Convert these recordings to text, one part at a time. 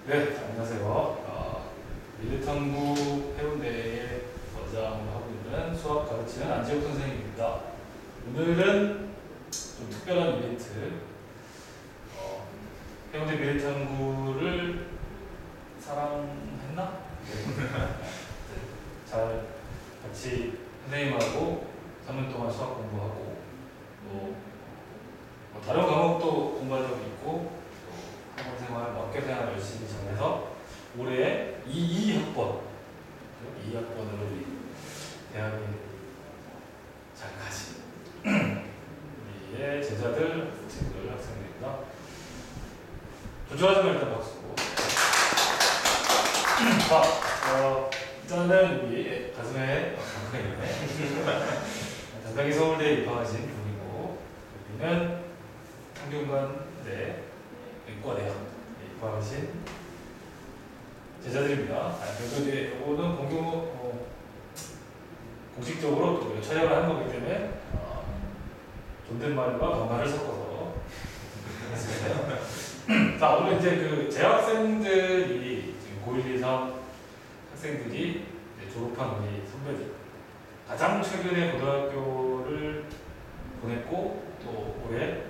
네, 안녕하세요. 밀레탐구 해운대의 원장을 하고 있는 수학 가르치는 안재욱 선생님입니다. 오늘은 좀 특별한 이벤트, 해운대 밀레탐구를 사랑했나? 네. 잘 같이 선생님하고 3년 동안 수학 공부하고 또 다른 과목도 공부한 적이 있고 학원 생활, 학교 생활 열심히 잘해서 올해 2학번으로 우리 대학에 잘 가신 우리의 제자들, 친구들, 학생들입니다. 조조하지만 일단 박수. 일단은 우리 가슴에 당당히 서울대에 입학하신 분이고 여기는 상경관대 의과대학 입학하신 제자들입니다. 그래서 이제 이거는 공식적으로 또 촬영을 하는 거기 때문에 존댓말과 반말을 섞어서 했습니다. 자, 오늘 이제 그 재학생들이 지금 고1, 2, 3 학생들이 이제 졸업한 우리 선배들 가장 최근에 고등학교를 보냈고 또 올해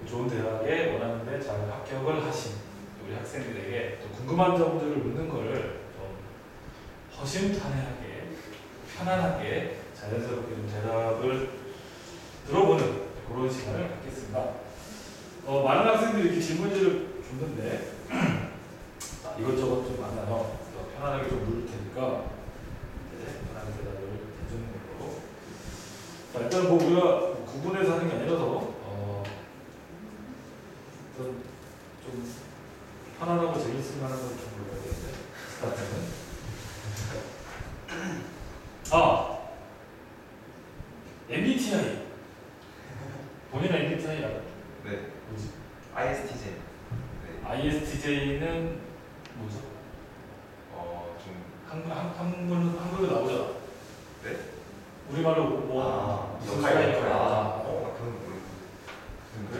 좋은 대학에 원하는데 잘 합격을 하신 우리 학생들에게 또 궁금한 점들을 묻는 거를 좀 허심탄회하게 편안하게 자연스럽게 좀 대답을 들어보는 그런 시간을 갖겠습니다. 많은 학생들이 이렇게 질문지를 줬는데 이것저것 좀 많아요. 편안하게 좀 물을 테니까 편안하게 대답을 해주는 걸로. 자, 일단 뭐 우리가 구분해서 하는 게 아니라서 좀 편안하고 재밌을 만한 걸 좀 물어봐야 되는데 스타트는 MBTI 본인은 MBTI 알아요? 네. 뭐지? ISTJ. 네. ISTJ는 뭐죠? 좀 한글로 나오잖아. 네? 우리말로 뭐 무슨 역할. 그건 그런 그래?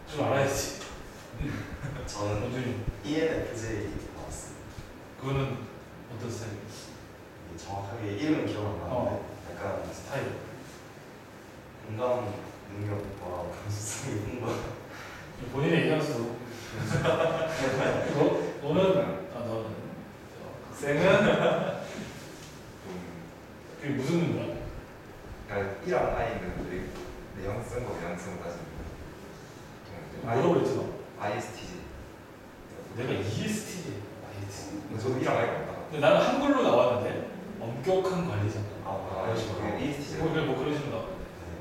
좀 알아야지. 저는 원준이 ENFJ 나왔습니다. 그거는 어떤 스타일이에요? 정확하게 이름은 기억 안 나는데 약간 스타일. 공감 능력과 감수성이 풍부. 본인의 얘기하면서도 너는 학생은 그게 무슨 의미야? 그러니까 1학 I는 내용 쓴 거 내용 쓴 거 따지면 뭐라고 그랬지 너? ISTJ. 내가 ESTJ. 저도 1학 I가 없다. 근데 나는 한글로 나왔는데 엄격한 관리자. 그게 ESTJ. 뭐 그런 식으로 나왔는데.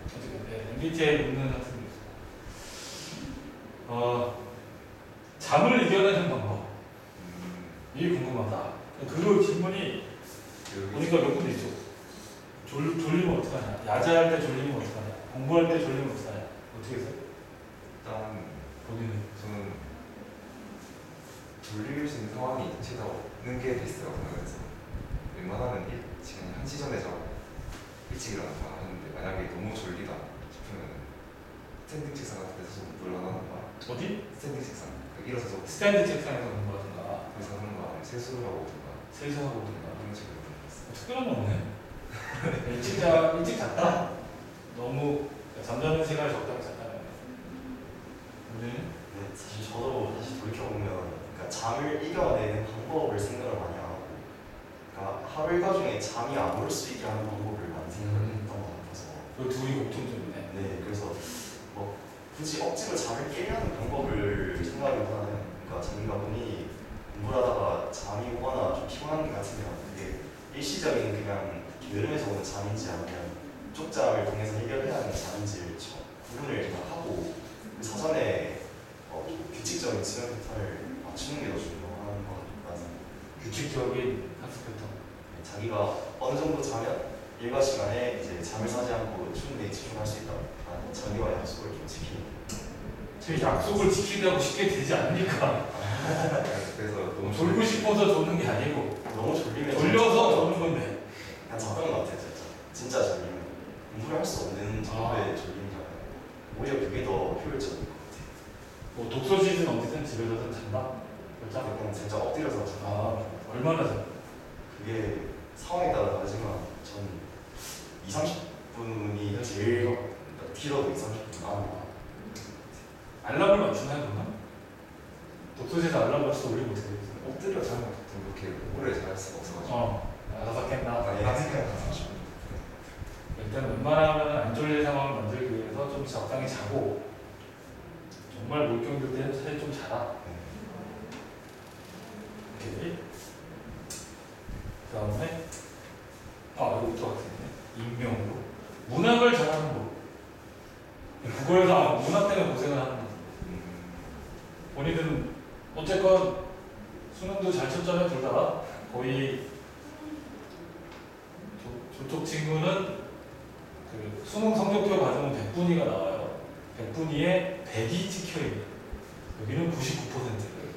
어떻게 MBTI 묻는 학생들. 잠을 이겨내는 방법. 이게 궁금하다. 그 질문이 보니까 몇 군데 있죠. 졸리면 어떡하냐? 야자할 때 졸리면 어떡하냐? 공부할 때 졸리면 어떡하냐? 어떻게 해서? 일단 본인은? 저는 졸릴 수 있는 상황이 제가 없는 게 베스트라고 생각해서 웬만하면 시간 1시 전에 자고 일찍 일어나서 하는데 만약에 너무 졸리다 싶으면 스탠딩 책상 같은 데서 좀 물러나는가. 어디? 스탠딩 책상. 일어서서 스탠드 책상에서 공부하든가 그래서 하는 거 아니면 세수를 하고 오든가 세수하고 오든가. 이런 식으로 했어요. 특별한 건 없네. 일찍 잤다? 너무 잠자는 시간이 적당히 잤다는 우리는? 네, 사실 저도 다시 돌이켜보면 그러니까 잠을 이겨내는 방법을 생각을 많이 안 하고 그러니까 하루 일과 중에 잠이 안 올 수 있게 하는 방법을 많이 생각을 했던 것 같아서 그 둘이 공통점이네. 네, 그래서 뭐 굳이 억지로 잠을 깨려는 방법을 생각하기보다는 그러니까 자기가 본인이 공부를 하다가 잠이 오거나 좀 피곤한 게 같으면 그게 일시적인 그냥 여름에서 오는 잠인지 아니면 쪽잠을 통해서 해결해야 하는 잠인지를 구분을 좀 하고 사전에 좀 규칙적인 수면 패턴을 맞추는 게 더 중요한 것 같다는. 규칙적인 학습 패턴. 자기가 어느 정도 자면 일과 시간에 이제 잠을 자지 않고 충분히 집중할 수 있다. 자기와 약속을 좀 지키는. 제 약속을 지키려고 쉽게 되지 않으니까. 그래서 너무 졸고 싶어서 조는 게 아니고 너무 졸리면 졸려서 조는 건데. 그냥 잡던 것 같아요, 진짜 졸리면 공부를 할 수 없는 정도의 졸림이 오히려 그게 더 효율적인 것 같아요. 뭐 독서실은 어디든 집에서든 잔다? 그렇죠? 그냥 진짜 엎드려서 자. 아, 얼마나 잔다? 그게 상황에 따라 다르지만 전 2, 30분이 제일 길어도 2, 30분. 알람을 맞추나요, 그러면? 독서실에서 알람 맞춰서 올리면 어떻게 돼요? 엎드려 자는 것도 그렇게 오래 잘 수가 없어가지고 알아서 깼나? 생각하죠. 일단 웬만하면 안 졸릴 상황을 만들기 위해서 좀 적당히 자고 정말 몰경들 때는 사실 좀 자라. 오케이. 그 다음에 여기부터 같은데 익명으로 문학을 잘하는 법. 국어에서 문학 때문에 고생을 하는 거. 본인들은 어쨌건 수능도 잘 쳤잖아요, 둘 다. 거의 저쪽 친구는 그 수능 성적표 가지고 100분위가 나와요. 100분위에 100이 찍혀있는. 여기는 99%를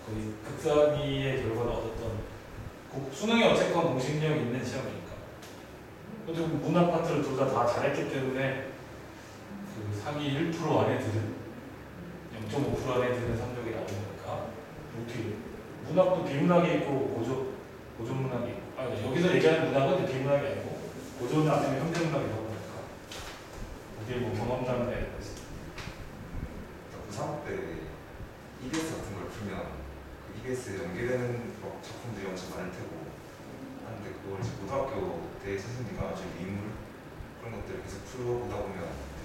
거의 극상위의 결과를 얻었던. 수능이 어쨌건 공식력 있는 시험이니까. 어쨌든 문학 파트를 둘 다 잘했기 때문에 그 상위 1% 안에 드는 0.5% 안에 드는 성적이 나오는 거니까. 어떻게 문학도 비문학이 있고 고전문학이 있고. 여기서 얘기하는 문학은 비문학이 아니고 고전 아니면 현대문학이라고 하니까. 그게 뭐 경험담에 고3 때 EBS 같은 걸 풀면 그 EBS에 연계되는 작품들이 엄청 많을 테고 하는데 그걸 이제 고등학교 때 선생님과 아주 인물 그런 것들을 계속 풀어보다 보면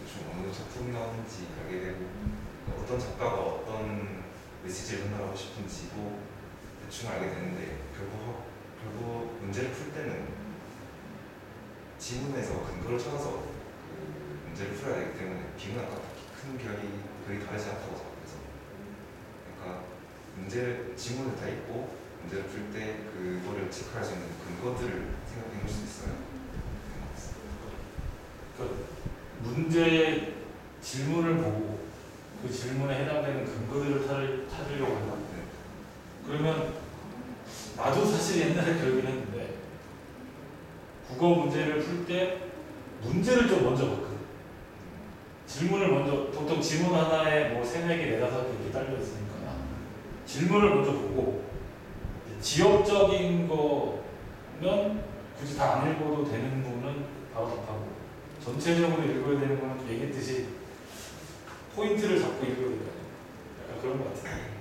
대충 어느 작품이 나오는지 알게 되고 어떤 작가가 어떤 메시지를 전달하고 싶은지도 대충 알게 되는데 결국 문제를 풀 때는 지문에서 근거를 찾아서 그 문제를 풀어야 되기 때문에 비문학과 큰 별이 다르지 않다고 생각해서 그러니까 지문을 다 읽고 문제를 풀 때 그거를 체크할 수 있는 근거들을 생각해 볼 수 있어요. 그 문제의 질문을 보고 그 질문에 해당되는 근거들을 찾으려고 한다. 그러면 나도 사실 옛날에 그러긴 했는데 국어 문제를 풀 때 문제를 좀 먼저 봤거든. 질문을 먼저 보통 지문 하나에 뭐 3, 4개, 4, 5개 이렇게 딸려 있으니까 질문을 먼저 보고 지역적인 거면 굳이 다 안 읽어도 되는 부분은 바로 답하고 전체적으로 읽어야 되는 거는 얘기했듯이 포인트를 잡고 읽어야 되거든요. 약간 그런 것 같아요.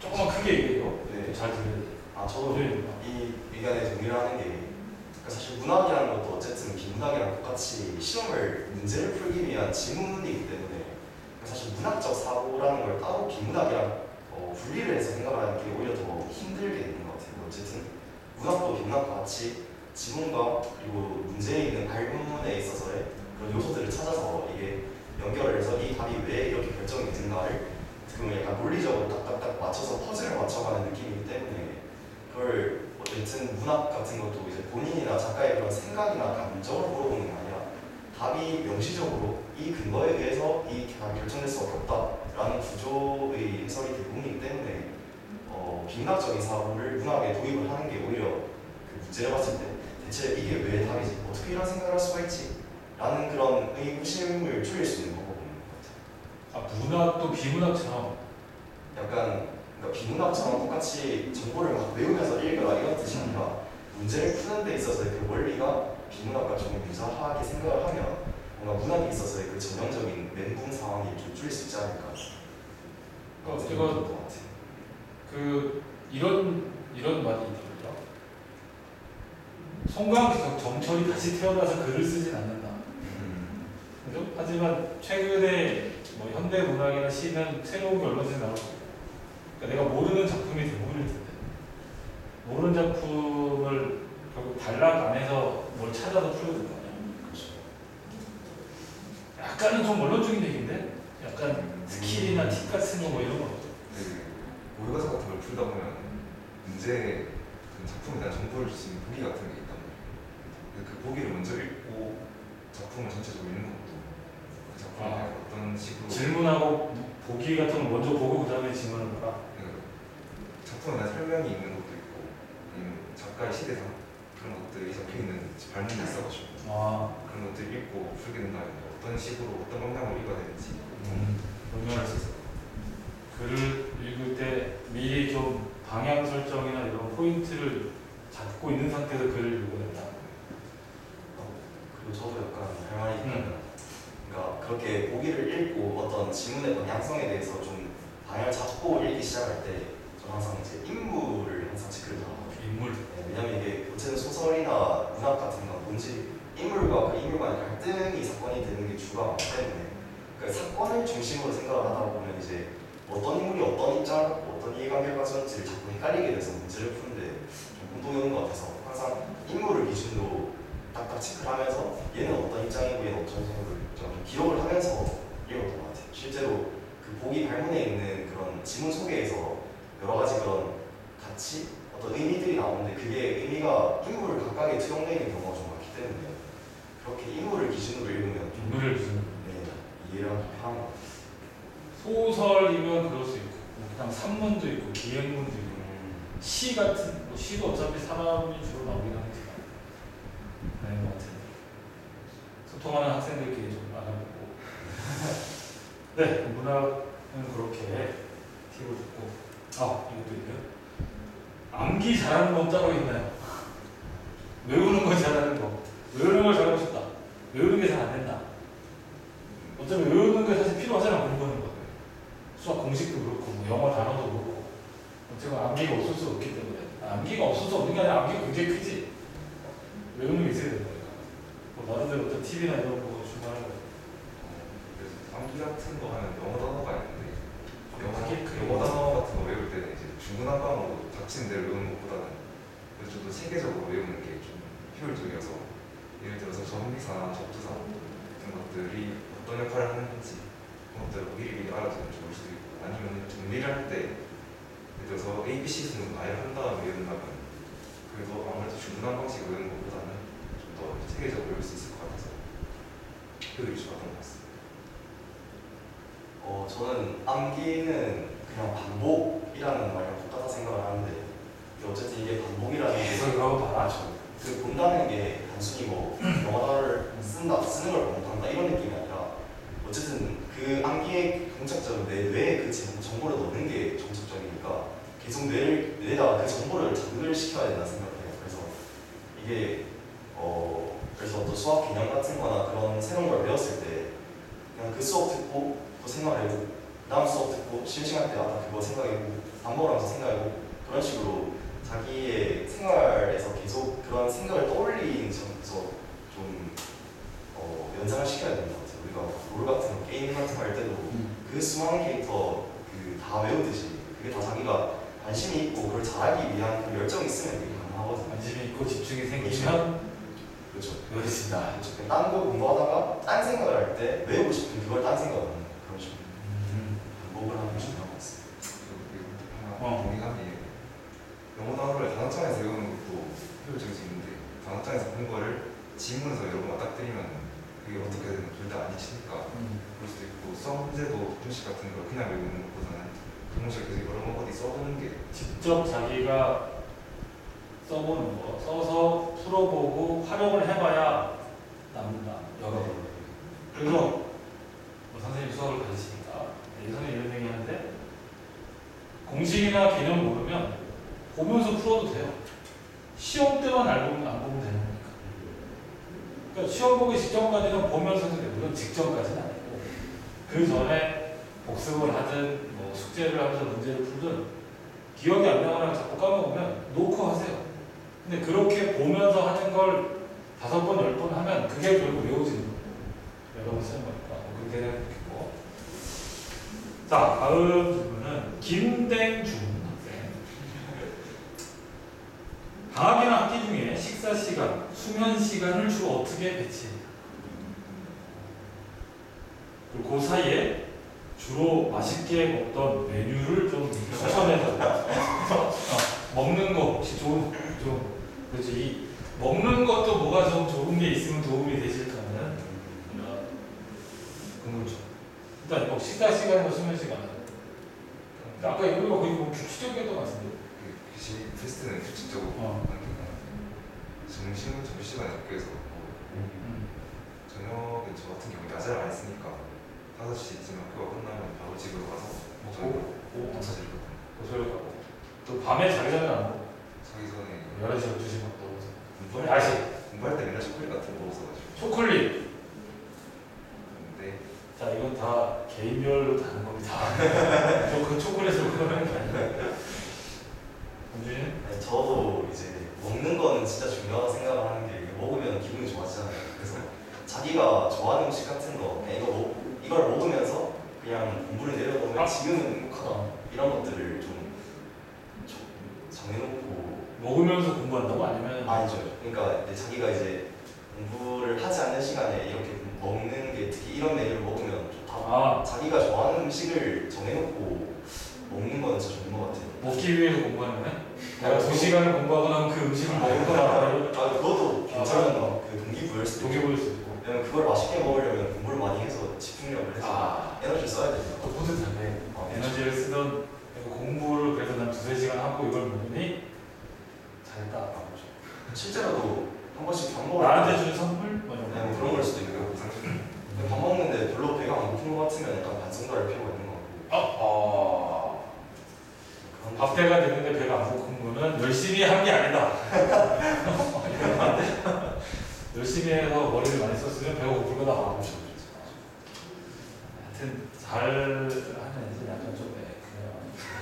조금만 크게 얘기해요. 네. 잘 들려야 돼요. 저도 이 의견에 동의를 하는 게 그러니까 사실 문학이라는 것도 어쨌든 비문학이랑 똑같이 시험을 문제를 풀기 위한 지문이기 때문에 사실 문학적 사고라는 걸 따로 비문학이랑 분리를 해서 생각을 하는 게 오히려 더 힘들게 되는 것 같아요. 어쨌든 문학도 비문학과 같이 지문과 그리고 문제에 있는 발문에 있어서의 그런 요소들을 찾아서 이게 연결을 해서 이 답이 왜 이렇게 결정이 되는가를 그러면 약간 논리적으로 딱딱딱 맞춰서 퍼즐을 맞춰가는 느낌이기 때문에 그걸 어쨌든 문학 같은 것도 이제 본인이나 작가의 그런 생각이나 감정을 물어보는 게 아니라 답이 명시적으로 이 근거에 의해서 이 답이 결정될 수밖에 없다라는 구조의 해설이 대부분이기 때문에 비문학적인 사고를 문학에 도입을 하는 게 오히려 그 문제를 봤을 때 대체 이게 왜 답이지? 어떻게 이런 생각을 할 수가 있지? 라는 그런 의구심을 줄일 수 있는 방법인 것 같아요. 문학도 비문학처럼 약간 그러니까 비문학처럼 똑같이 정보를 막 외우면서 읽어라 이런 뜻이 아니라 문제를 푸는 데 있어서의 그 원리가 비문학과 조금 유사하게 생각을 하면 뭔가 문학에 있어서의 그 전형적인 멘붕 상황이 좀 줄일 수 있지 않을까. 이거 이런 말이 있더라고요. 송강 정철이 다시 태어나서 글을 쓰진 않는다. 그죠? 하지만 최근에 뭐 현대 문학이나 시는 새로운 게 얼마든지 나올 수 있고, 그러니까 내가 모르는 작품이 대부분일 텐데 모르는 작품을 결국 단락 안에서 뭘 찾아서 풀어야 된다. 약간은 좀 원론적인 얘기인데, 약간 스킬이나 팁 같은 거 뭐 이런 거. 모의고사 같은 걸 풀다 보면 문제 그 작품에 대한 정보를 줄 수 있는 보기 같은 게 있단 말이에요. 그 보기를 먼저 읽고 작품을 전체적으로 읽는 것도 그 작품에 어떤 식으로 질문하고 보기 같은 걸 먼저 보고 그 다음에 질문을 봐라. 작품에 대한 설명이 있는 것도 있고 아니면 작가의 시대상 그런 것들이 적혀있는 발문이 있어가지고 그런 것들 읽고 풀게 된다면 어떤 식으로 어떤 방향으로 읽어야 되는지 그러면 글을 읽을 때 미리 좀 방향 설정이나 이런 포인트를 잡고 있는 상태에서 글을 읽어낸다. 그리고 저도 약간 할 말이 있다면 그러니까 그렇게 보기를 읽고 어떤 지문의 방향성에 대해서 좀 방향을 잡고 읽기 시작할 때 저는 항상 이제 인물을 항상 체크를 하거든요. 인물. 네, 왜냐면 이게 어쨌든 소설이나 문학 같은 건 뭔지 인물과 그 인물 간의 갈등이 사건이 되는 게 주가 많기 때문에 그 사건을 중심으로 생각을 하다 보면 이제 어떤 인물이 어떤 입장을 갖고 어떤 이해관계를 가졌는지를 자꾸 헷갈리게 돼서 문제를 푸는데 좀 혼동이 오는 것 같아서 항상 인물을 기준으로 딱딱 체크를 하면서 얘는 어떤 입장이고 얘는 어떤 생각을 좀 기록을 하면서 읽었던 것 같아요. 실제로 그 보기 발문에 있는 그런 지문 소개에서 여러 가지 그런 가치, 어떤 의미들이 나오는데 그게 의미가 인물 각각에 투영되어 있는 경우가 좀 많기 때문에 그렇게 인물을 기준으로 읽으면 좀 인물을 기준으로. 네, 이해가 좀 편한 것 같아요. 소설이면 그럴 수 있고, 그냥 산문도 있고, 기행문도 있고, 시 같은, 뭐 시도 어차피 사람이 주로 나오긴 하겠지만, 네, 뭐 같은. 소통하는 학생들끼리 좀 알아보고. 네, 문학은 그렇게 팁을 줬고, 이것도 있네요. 암기 잘하는 법 따로 있나요? 외우는 거 잘하는 거. 외우는 걸 잘하고 싶다. 외우는 게 잘 안 된다. 어차피 외우는 게 사실 필요하잖아, 공부하는 거. 수학 공식도 그렇고, 뭐 영어 단어도 그렇고. 어쨌든 암기가 없을 수 없기 때문에. 암기가 없을 수 없는 게 아니라 암기가 굉장히 크지. 외우는 게 있어야 되는 거니까. 뭐 나름대로 어떤 팁이나 이런 거 주문하는 거. 그래서 암기 같은 거 하면 영어 단어가 있는데 그게 영어 단어 같은 거 외울 때는 이제 중문학과목으로 닥친 대로 외우는 것보다는 좀 더 체계적으로 외우는 게 좀 효율적이어서 예를 들어서 전미사나 접두사 같은 것들이 어떤 역할을 하는 건지 그런 것들을 미리 알아두면 좋을 수도 있고 아니면 정리를 할 때 예를 들어서 A, B, C 순으로 아예 한 다음에 외운다면 그래도 아무래도 중문학 방식 외우는 것보다는 좀 더 체계적으로 외울 수 있을 것 같아서 효율이 좋았던 것 같습니다. 저는 암기는 그냥 반복이라는 말이랑 똑같다 생각을 하는데 어쨌든 이게 반복이라는 게 계속 그러고 봐라죠. 그 본다는 게 단순히 뭐 영어 단어를 쓰는 걸 반복한다 이런 느낌이 아니라 어쨌든 그 암기의 동작적으로 내 뇌에 그 정보를 넣는 게 정석적이니까 계속 뇌에다가 그 정보를 자극을 시켜야 된다 생각해요. 그래서 이게 그래서 어떤 수학 개념 같은 거나 그런 새로운 걸 배웠을 때 그냥 그 수업 듣고 또 생각해보고 다음 수업 듣고 심심할 때 그거 생각해보고 반복하면서 생각해보고 그런 식으로 자기의 생활에서 계속 그런 생각을 떠올리는 점에서 좀 연상을 시켜야 되는 것 같아요. 우리가 롤 같은 거, 게임 같은 거 할 때도 그 수많은 캐릭터 다 외우듯이 그게 다 자기가 관심이 있고 그걸 잘하기 위한 그 열정이 있으면 되게 가능하거든요. 관심이 있고 집중이 생기면 그렇죠. 외워진다. 딴 거 공부하다가 딴 생각을 할 때 외우고 싶은 그걸 딴 생각을 하는 그런 식으로 반복을 하는 게 중요한 것 같습니다. 그리고 하나 동의한 게 영어 단어를 단어장에서 외우는 것도 효율적일 수 있는데 단어장에서 본 거를 지문에서 여러 번 맞닥뜨리면 그게 어떻게든 둘 다 안 잊히니까 그럴 수도 있고 수학 문제도 공식 같은 걸 그냥 외우는 것보다는 공식을 계속 여러 번 어디 써보는 게 직접 자기가 써보는 거, 써서 풀어보고 활용을 해봐야 남는다. 여러 번. 그래서 뭐 선생님 수학을 가르치니까 예전에 이런 얘기 하는데 공식이나 개념 모르면 보면서 풀어도 돼요. 시험 때만 안 보면 되는 거니까. 그러니까 시험 보기 직전까지는 보면서 해도 돼요. 물론 직전까지는 아니고 그 전에 복습을 하든 뭐 숙제를 하면서 문제를 풀든 기억이 안 나거나 자꾸 까먹으면 놓고 하세요. 근데 그렇게 보면서 하는 걸 5번, 10번 하면 그게 결국 외워지는 거예요. 여러 번 쓰는 거니까. 그렇게 생각했고. 자, 다음 질문은 김댕준 학생. 방학이나 학기 중에 식사 시간, 수면 시간을 주로 어떻게 배치해요? 그리고 그 사이에 주로 맛있게 먹던 메뉴를 좀 추천해서 먹는 거 혹시 좀 그렇죠. 이 먹는 것도 뭐가 좀 좋은 게 있으면 도움이 되실까는 궁금죠. 일단 뭐 식사 시간과 수면 시간. 아까 이거 거의 뭐 규칙적이었던 것 같은데. 그 테스트는 규칙적으로 하는 게 점심은 점심시간에 학교에서 먹고 저녁은 저 같은 경우 야자를 안 했으니까 5시쯤 학교가 끝나면 바로 집으로 가서 먹고 저녁 마사지를 고소를 가고 또 밤에 자기 전에 안 먹고 자기 전에 11시 12시 막 먹어서 공부할 때, 다시 공부할 때 맨날 초콜릿 같은 거 먹었어가지고. 초콜릿. 근데 자 이건 다 개인별로 다른 겁니다. 그 초콜릿을 그러는 게 아니라. 공주는 아니, 저도 이제 먹는 거는 진짜 중요하다고 생각을 하는 게 이게 먹으면 기분이 좋아지잖아요. 그래서 자기가 좋아하는 음식 같은 거 그냥 이걸 먹으면서 그냥 공부를 내려놓으면 지금은 행복하다 이런 것들을 좀 정해놓고 먹으면서 공부한다고 아니면 아니죠. 그러니까 이제 자기가 이제 공부를 하지 않는 시간에 이렇게 먹는 게 특히 이런 메뉴를 먹으면 좋다. 아 자기가 좋아하는 음식을 정해놓고 먹는 건 진짜 좋은 것 같아요. 먹기 위해서 공부하는 거네? 내가 2시간을 공부하고 나면 그 음식을 먹거나 아 그것도 괜찮은 그 동기부여일 수도 있고. 동기부여일 수 있고. 왜냐면 그걸 맛있게 먹으려면 공부를 많이 해서 집중력을 해서 에너지를 써야 됩니다. 또 뿌듯하네. 에너지를 쓰던 공부를 그래도 난 2-3시간 하고 이걸 먹으니 잘했다. 실제로도 한 번씩 밥 먹을 나한테 준 선물? 뭐 이런 네, 뭐 거. 그런 걸 수도 있고요. 밥 먹는데 별로 배가 안 고픈 것 같으면 약간 반성도 할 필요가 있는 것 같고. 그런 밥때가 됐는데 배가 안 고픈 거는 열심히 한 게 아니다. 열심히 해서 머리를 많이 썼으면 배가 고플 거다. 하여튼 잘 하는 애들 약간 좀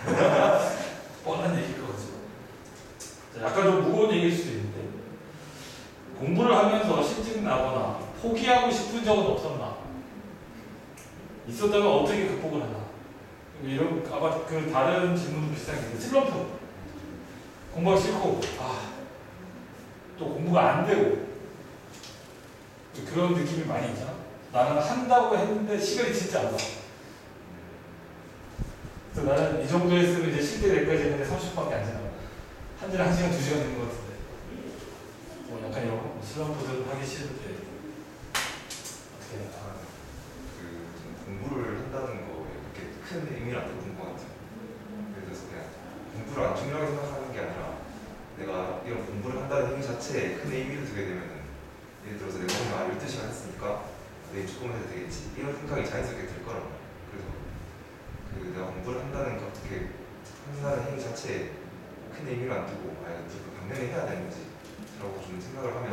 그냥 뻔한 얘기일 것 같지만 약간 좀 무거운 얘기일 수도 있는데 공부를 하면서 실증 나거나 포기하고 싶은 적은 없었나? 있었다면 어떻게 극복을 하나? 이런 아마 그 다른 질문도 비슷한 게 있는데 슬럼프 공부가 싫고 또 공부가 안 되고 그런 느낌이 많이 있잖아. 나는 한다고 했는데 시간이 진짜 안 나. 그래서 나는 이 정도 했으면 이제 쉴 때 내까지 했는데 30분밖에 안 지나고 한지는 1시간 2시간 되는 것 같은데 뭐 약간 이런 거 슬럼프들 하기 싫을 때 어떻게 해야 좀 공부를 한다는 거에 그렇게 큰 의미를 안 두는 것 같아요. 예를 들어서 그냥 공부를 안 중요하게 생각하는 게 아니라 내가 이런 공부를 한다는 행위 자체에 큰 의미를 두게 되면은 예를 들어서 내가 오늘 12시간 했으니까 내일 조금 해도 되겠지 이런 생각이 자연스럽게 들 거란 말이야. 그래서 내가 공부를 한다는 거 어떻게 한다는 행위 자체에 큰 의미를 안 두고 당연히 해야 되는 거지 라고 좀 생각을 하면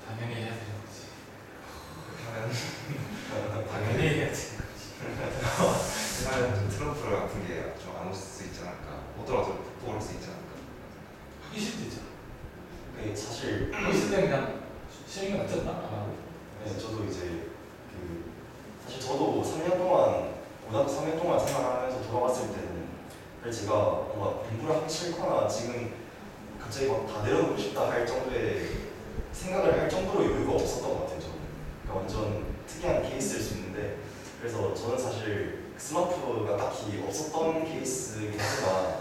당연히 해야 되는 거지. 하면 당연히 해야지. 하면 좀 트럼프 같은 게 좀 안 올 수 있지 않을까. 오더라도 극복을 할 수 있지 않을까. 하기 싫을 때 있잖아. 사실 하기 싫을 때 그냥 쉬는 게 낫지 않나? 안 하고. 네, 저도 이제 사실 저도 3년 동안 고등학교 3년 동안 생활하면서 돌아봤을 때는 사실 제가 뭔가 공부를 하기 싫거나 지금 갑자기 막 다 내려놓고 싶다 할 정도의 생각을 할 정도로 여유가 없었던 것 같아요. 저는 그러니까 완전 특이한 케이스일 수 있는데 그래서 저는 사실 스마트가 딱히 없었던 케이스이긴 하지만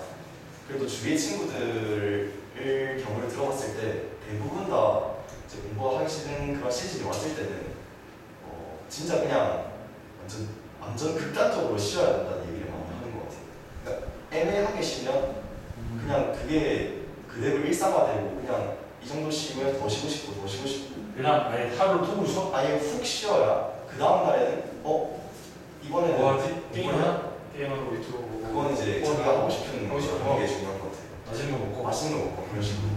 그래도 주위의 친구들을 경우를 들어봤을 때 대부분 다 이제 공부하기 싫은 그런 시즌이 왔을 때는 진짜 그냥 완전 극단적으로 쉬어야 된다는 얘기를 많이 하는 것 같아요. 그러니까 애매하게 쉬면 그냥 그게 그대로 일상화되고 그냥 이 정도 쉬면 더 쉬고 싶고 더 쉬고 싶고 그냥 아예 하루를 톡으로 쉬어? 아예 훅 쉬어야 그 다음 날에는 이번에는 뭐 하지? 공부를 게임하나? 게임하고 유튜브 보고 그건 이제 뭐 자기가 하고 싶은 하고 싶은 게 중요한 것 같아요. 맛있는 거 먹고 맛있는 거 먹고 그런 식으로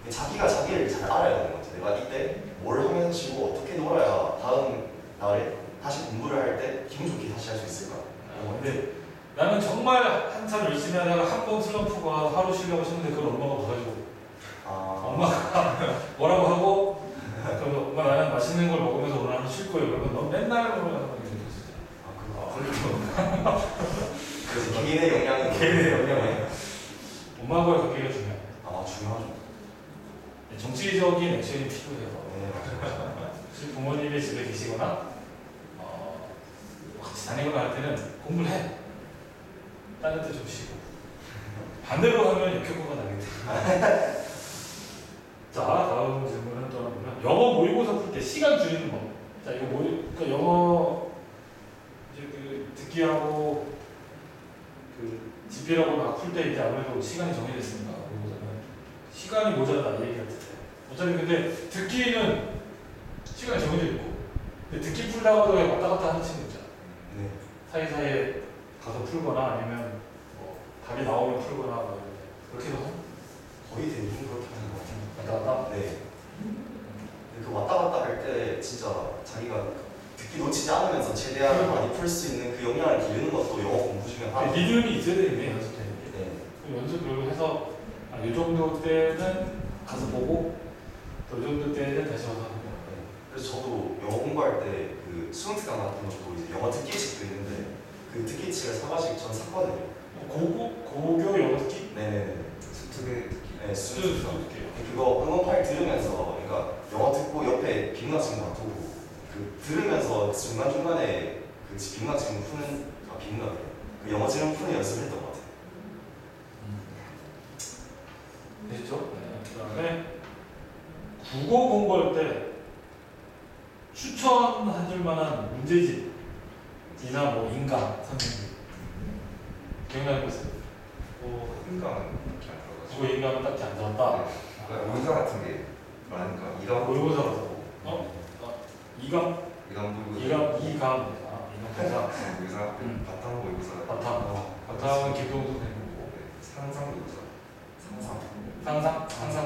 자기가 자기를 잘 알아야 되는 것 같아요. 내가 이때 뭘 하면서 쉬고 어떻게 놀아야 다음 날에 다시 공부를 할 때 기분 좋게 다시 할 수 있을까? 근데 나는 정말 한참 열심히 하다가 한 번 슬럼프가 하루 쉬려고 했는데 그걸 엄마가 봐가지고 엄마가 뭐라고 하고 그럼 엄마 나는 맛있는 걸 먹으면서 오늘 하루 쉴 거예요. 그러면 넌 맨날 먹으라고 이렇게 했었잖아. 그래서 개인의 영향은 개인의 영향은 엄마와의 관계가 중요해. 중요하죠. 정치적인 액션이 필요해요. 네, 맞아요. 혹시 부모님이 집에 계시거나 같이 다니거나 할 때는 공부를 해. 다른 데 좀 쉬고. 반대로 하면 역효과가 나겠지. 자, 다음 질문은 떠나보면 영어 모의고사 풀 때 시간 줄이는 법. 자, 이거 그러니까 영어 이제 듣기하고 집필하고 막 풀 때 이제 아무래도 시간이 정해졌으니까 모의고사는 시간이 모자라다 이 얘기할 텐데. 어차피 근데 듣기는 시간이 정해져 있고, 근데 듣기 풀다가도 왔다 갔다 하는 친구 있잖아. 사이사이에 가서 풀거나 아니면 뭐 답이 나오면 풀거나 뭐 그렇게 해서 거의 대부분 그렇게 하는 것 같아요. 왔다 갔다. 네. 그 왔다 갔다 할 때 진짜 자기가 듣기 놓치지 않으면서 최대한 많이 풀 수 있는 그 역량을 기르는 것도 영어 공부 중에 하나. 리듬이 있어야 되겠네 연습 때. 네. 연습을 해서 이 정도 때는 가서 보고 또 이 정도 때는 다시 와서 하고. 그래서 저도 영어 공부할 때 그 수능특강 같은 것도 이제 영어 듣기책도 있는데 그 듣기책을 사가지고 전 샀거든요. 고교 영어 듣기? 네네네. 수특에 특히 네, 수능특강. 듣기요. 그거 응원 파일 들으면서 그러니까 영어 듣고 옆에 비문학 지문 놔두고 그 들으면서 중간 중간에 그 비문학 지문 푸는 비문학 그 영어 지문 푸는 연습을 했던 것 같아요. 되셨죠? 그다음에 국어 공부할 때 추천해줄 만한 문제집이나 뭐 인강 선생님 기억나는 거 있어요? 인강은 딱히 안 들어가지고 국어 인강은 딱히 안 들었다. 모의사 같은 게 많으니까 이강 모의고사 가서 이강 모의고사 이강 대사 모의고사 음. 바탕 모의고사 바탕은 김동수 선생님이고 상상 모의고사 상상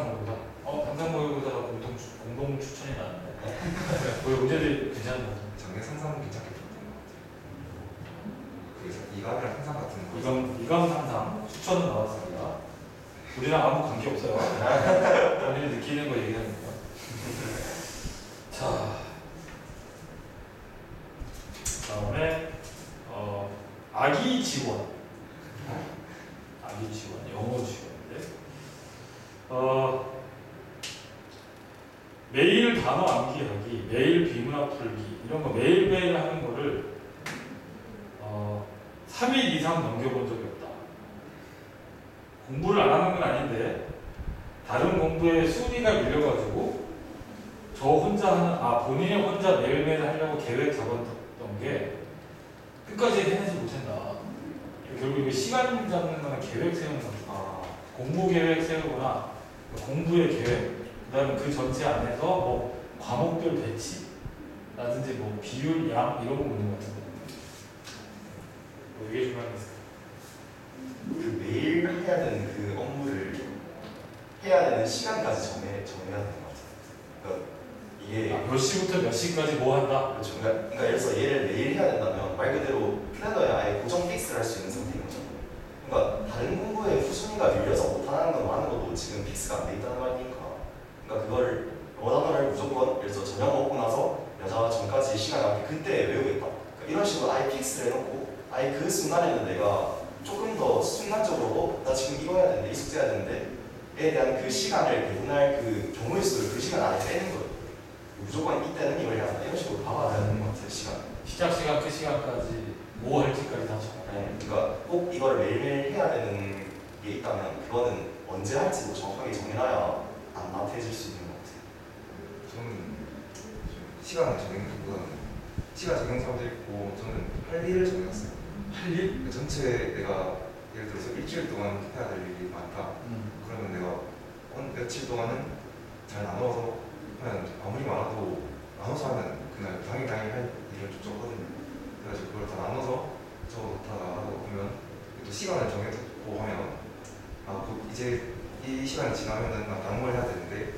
모의고사 상상 모의고사가 공동 추천이 나왔는데 그 문제들이 괜찮은 것 같아요. 작년 상상 괜찮게 풀었던 것 같아요. 그래서 이강이랑 상상 같은 거 이강 상상 추천은 나왔습니다. 우리랑 아무 관계 없어요. 본인이 느끼는 거 얘기하는 거예요. 자, 다음에 아기 지원, 영어 지원인데 매일 단어 암기하기, 매일 비문학 풀기 이런 거 매일매일 하는 거를 3일 이상 넘겨본 적이 없다. 공부를 안 하는 건 아닌데 다른 공부에 순위가 밀려가지고 저 혼자 하는 본인이 혼자 매일매일 하려고 계획 잡았던 게 끝까지 해내지 못한다. 결국 이게 시간 잡는 거나 계획 세우는 거죠. 공부 계획 세우거나 공부의 계획, 그다음에 그 전체 안에서 뭐 과목별 배치라든지 뭐 비율, 양 이런 거 묻는 것 같은데 뭐 이게 중요한 게 있어요. 그 매일 해야 되는 그 업무를 해야 되는 시간까지 정해야 되는 것 같아요. 그러니까 이게 몇 시부터 몇 시까지 뭐 한다? 그렇죠. 그러니까 예를 들어서 얘를 매일 해야 된다면 말 그대로 플래너에 아예 고정 픽스를 할 수 있는 상태인 거죠. 그러니까 다른 공부에 후순위가 밀려서 못하는 건 많은 것도 지금 픽스가 안 돼 있다는 말이니까. 그러니까 그걸 영어 단어를 무조건 예를 들어서 저녁 먹고 나서 여자 전까지 시간 남게 그때 외우겠다. 그러니까 이런 식으로 아예 픽스를 해놓고 아예 그 순간에는 내가 조금 더 순간적으로 나 지금 이거 해야 되는데 이 숙제 해야 되는데 에 대한 그 시간을 배분할 그 경우의 수를 그 시간 안에 빼는 거예요. 무조건 이때는 이걸 해야 한다 이런 식으로 봐야 되는 것 같아요. 시간. 시작 시간, 끝 시간까지 뭐 할지까지 다 적어. 네, 그러니까 꼭 이걸 매일매일 해야 되는 게 있다면 그거는 언제 할지도 정확하게 정해놔야 안 나태해질 수 있는 것 같아요. 저는 시간을 정해보다는 시간 정해놓은 사람도 있고 저는 할 일을 정해놨어요. 할 일? 전체 내가 예를 들어서 일주일 동안 해야 될 일이 많다. 그러면 내가 며칠 동안은 잘 나눠서 하면 아무리 많아도 나눠서 하면 그날 당일 할 일을 쭉 적거든요. 그래가지고 그걸 다 나눠서 적어놓다가 하고 보면 또 시간을 정해놓고 하면 이제 이 시간이 지나면은 나 다른 걸 해야 되는데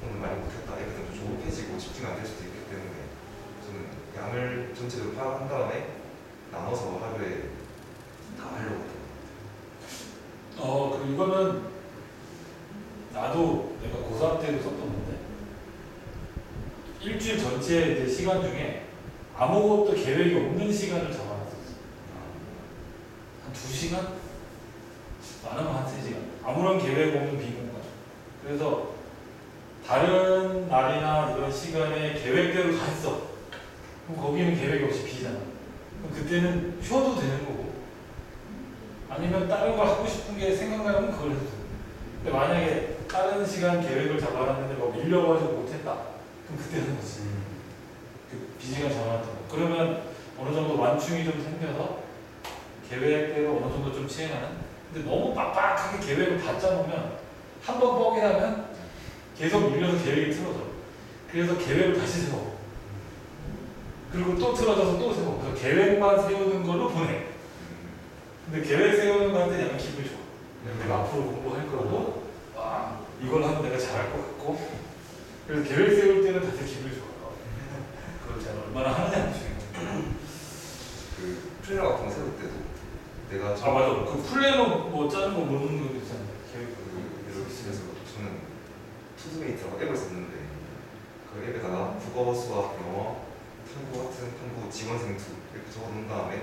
오늘 많이 못했다 이렇게 되면 좀 조급해지고 집중이 안 될 수도 있기 때문에 저는 양을 전체적으로 파악한 다음에 나눠서 하루에 다 하려고 해요. 그리고 이거는 나도 내가 고3 때도 썼던 건데 일주일 전체 이제 시간 중에 아무것도 계획이 없는 시간을 잡아놨었어. 한 2시간? 많으면 한 3시간. 아무런 계획 없는 빈 공간. 그래서 다른 날이나 이런 시간에 계획대로 다 했어. 그럼 거기는 계획이 없이 비잖아. 그럼 그때는 쉬어도 되는 거고. 아니면 다른 걸 하고 싶은 게 생각나면 그걸 해도 돼. 근데 만약에 다른 시간 계획을 잡아놨는데 뭐 밀려가지고 못했다. 그럼 그때 하는 거지. 그 비시간 잡아놨던 거. 그러면 어느 정도 완충이 좀 생겨서 계획대로 어느 정도 좀 시행하는. 근데 너무 빡빡하게 계획을 다 짜놓으면 한 번 뻑이라면 계속 밀려서 계획이 틀어져. 그래서 계획을 다시 세워. 그리고 또 틀어져서 또 세워. 그래서 계획만 세우는 걸로 보내. 근데 계획 세우는 거한테 약간 기분이 좋아. 내가 앞으로 공부할 거고, 와, 이걸 하면 내가 잘할 것 같고. 그래서 계획 세울 때는 다들 기분이 좋아요. 그걸 제가 얼마나 하느냐는 중요해요. 그 플래너 같은 거 세울 때도 내가 아 맞아. 그 플래너 뭐 짜는 거 모르는 거 있잖아요. 계획. 이렇게 집에서 저는 투두메이트라고 앱을 썼는데 그 앱에다가 국어, 수학, 영어, 탐구 같은 탐구 지원생 투 이렇게 적어놓은 다음에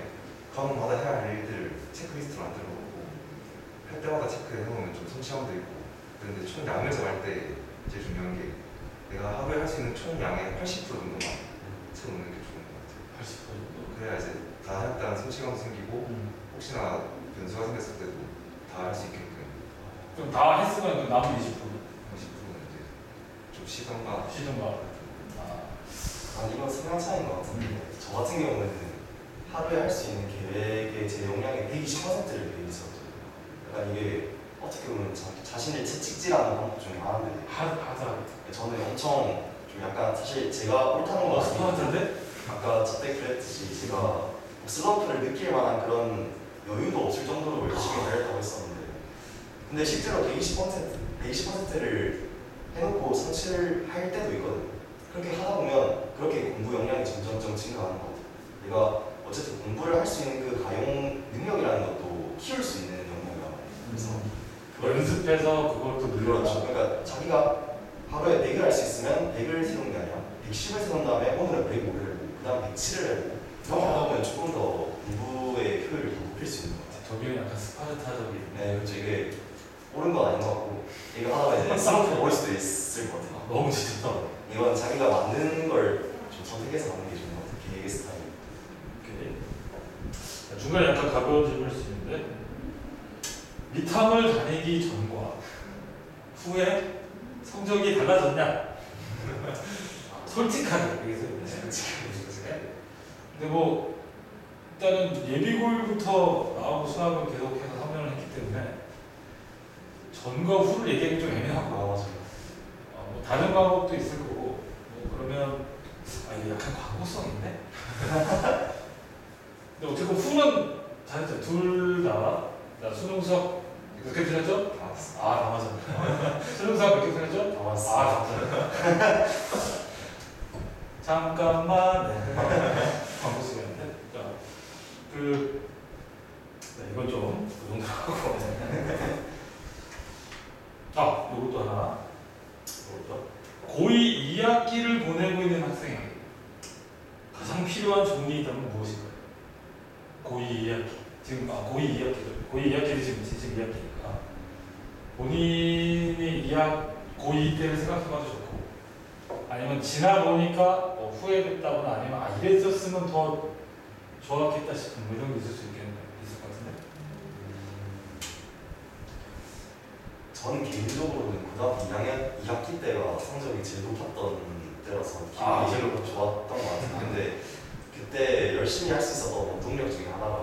과목마다 해야 할 일들을 체크리스트로 만들어 놓고 할 때마다 체크해 놓으면 좀 성취감도 있고. 그런데 총 양을 정할 때 제일 중요한 게 내가 하루에 할 수 있는 총 양의 80% 정도만 채워놓는 게 좋은 것 같아요. 80% 정도. 그래야 이제 다 했다는 성취감도 생기고 혹시나 변수가 생겼을 때도 다 할 수 있게끔. 그럼 다 했으면 그 남은 20%는 10%는 이제 좀 쉬던가. 쉬던가. 이건 성향 차이인 것 같은데 저 같은 경우는 하루에 할 수 있는 계획의 제 용량의 120%를 계획 있었거든요. 약간 이게 어떻게 보면 자신을 채찍질하는 방법 중에 하나인데 하자. 저는 엄청 좀 약간 사실 제가 옳다는 것 같은데 스마트한데? 아까 저때 그랬듯이 제가 뭐 슬럼프를 느낄 만한 그런 여유도 없을 정도로 열심히 달렸다고 했었는데 근데 실제로 120%를 해놓고 성취를 할 때도 있거든요. 그렇게 하다 보면 그렇게 공부 역량이 점점점 증가하는 것 같아요. 내가 어쨌든 공부를 할 수 있는 그 가용 능력이라는 것도 키울 수 있는 영역이란 말이에요. 그래서 연습해서 그것도 늘려라. 그렇죠. 그러니까 자기가 하루에 100을 할 수 있으면 100을 세우는 게 아니라 110을 세운 다음에 오늘은 105를 해보고 그 다음 107을 해보고 이렇게 하다 보면 조금 더 공부의 효율을 더 높일 수 있는 것 같아요. 저기는 약간 스파르타적인. 네, 그렇죠. 이게 옳은 건 아닌 것 같고 이거 하다가 이제 슬럼프가 올 수도 있을 것 같아요. 너무 지쳤다. 이건 자기가 맞는 걸 좀 선택해서 하는 게 좋은 것 같아요. 계획의 스타일. 오케이. 중간에 약간 가벼운 질문일 수 있는데 미탐을 다니기 전과 후에 성적이 달라졌냐? 솔직하게 여기서 근데 뭐 일단은 예비고일부터 나오고 수학을 계속해서 3년을 했기 때문에 전과 후를 얘기하기 좀 애매하고 맞아요. 뭐 다른 방법도 있을 거고 뭐 그러면 이게 약간 광고성인데? 근데 어쨌든 후는 잘했죠. 둘 다 수능 수학 몇 개 틀렸죠? 다 맞았네. 수능 수학 몇 개 틀렸죠? 다 맞았어요. 다 맞았네. 잠깐만. 광고 쓰겠는데? 이건 좀 그 정도 하고. 요것도 하나. 요것도. 고2 2학기를 보내고 있는 학생에게 가장 필요한 조언이 있다면 무엇일까요? 고2 2학기. 지금 고2 2학기죠. 고2 2학기도 지금 2학기니까 본인이 고2 때를 생각해봐도 좋고 아니면 지나보니까 후회됐다거나 아니면 이랬었으면 더 좋았겠다 싶은 뭐 이런 게 있을 수 있을 것 같은데. 저는 개인적으로는 고등학교 2학기 때가 성적이 제일 높았던 때라서 기분이 제일 좋았던 것 같아요. 근데 그때 열심히 할 수 있었던 원동력 중에 하나가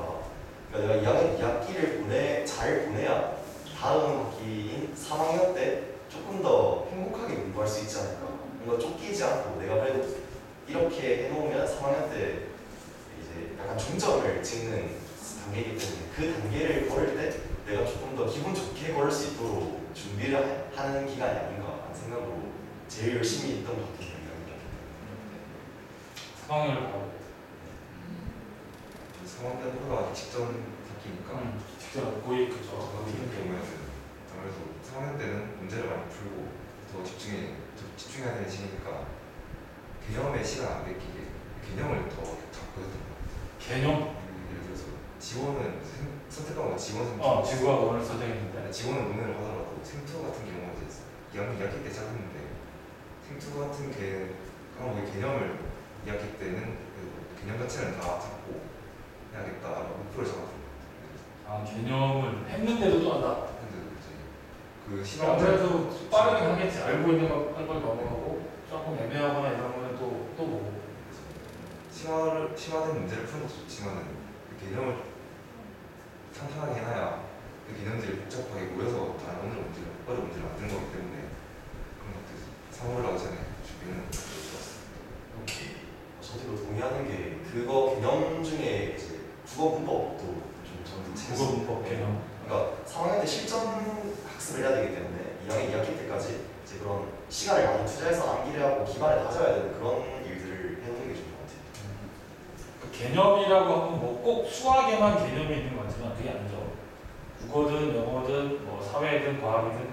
그러니까 내가 2학기를 잘 보내야 다음 학기인 3학년 때 조금 더 행복하게 공부할 수 있지 않을까. 뭔가 쫓기지 않고 내가 그래도 이렇게 해놓으면 3학년 때 이제 약간 중점을 찍는 단계이기 때문에 그 단계를 걸을 때 내가 조금 더 기분 좋게 걸을 수 있도록 준비를 하는 기간이 아닌가 하는 생각으로 제일 열심히 했던 것 같아요. 3학년을 바로 3학년 후가 직전 학기니까 직접 고2 그죠. 저 같은 경우에는 아무래도 3학년 때는 문제를 많이 풀고 더 집중해야 되는 시기니까 개념에 시간 안 뺏기게 개념을 더 잡고 했던 것 같아요. 개념? 예를 들어서 지원은 선택하고 지원 지구가 오늘 선택했는데 지원은 논의를 하더라도 생투 같은 경우는 이제 2학기 때 시작했는데 생투 같은 과목의 개념을 2학기 때는 개념 자체는 다 잡고 해야겠다 목표를 잡았어요. 개념을 했는데도 또 한다. 근데 이제 그 시간 그래도 빠르게 하겠지. 알고 있는 거 빨리 넘어가고 조금 애매하거나 이런 거는 또 보고. 심화된 문제를 푸는 것도 좋지만은 그 개념을 탄탄하게 해놔야 그 개념들이 복잡하게 모여서 다 어려운 문제를 만드는 거기 때문에 그런 것들 3월 나오기 전에 준비는 좋았습니다. 저도 이거 동의하는 게 국어 문법도 좀 저는 국어 문법 개념. 그러니까 3학년 때 실전 학습을 해야 되기 때문에 2학년 2학기 때까지 이제 그런 시간을 많이 투자해서 암기를 하고 기반을 다져야 되는 그런 일들을 해놓는 게 좋은 것 같아요. 그 개념이라고 하면 뭐 꼭 수학에만 개념이 있는 것 같지만 그게 아니죠. 국어든 영어든 뭐 사회든 과학이든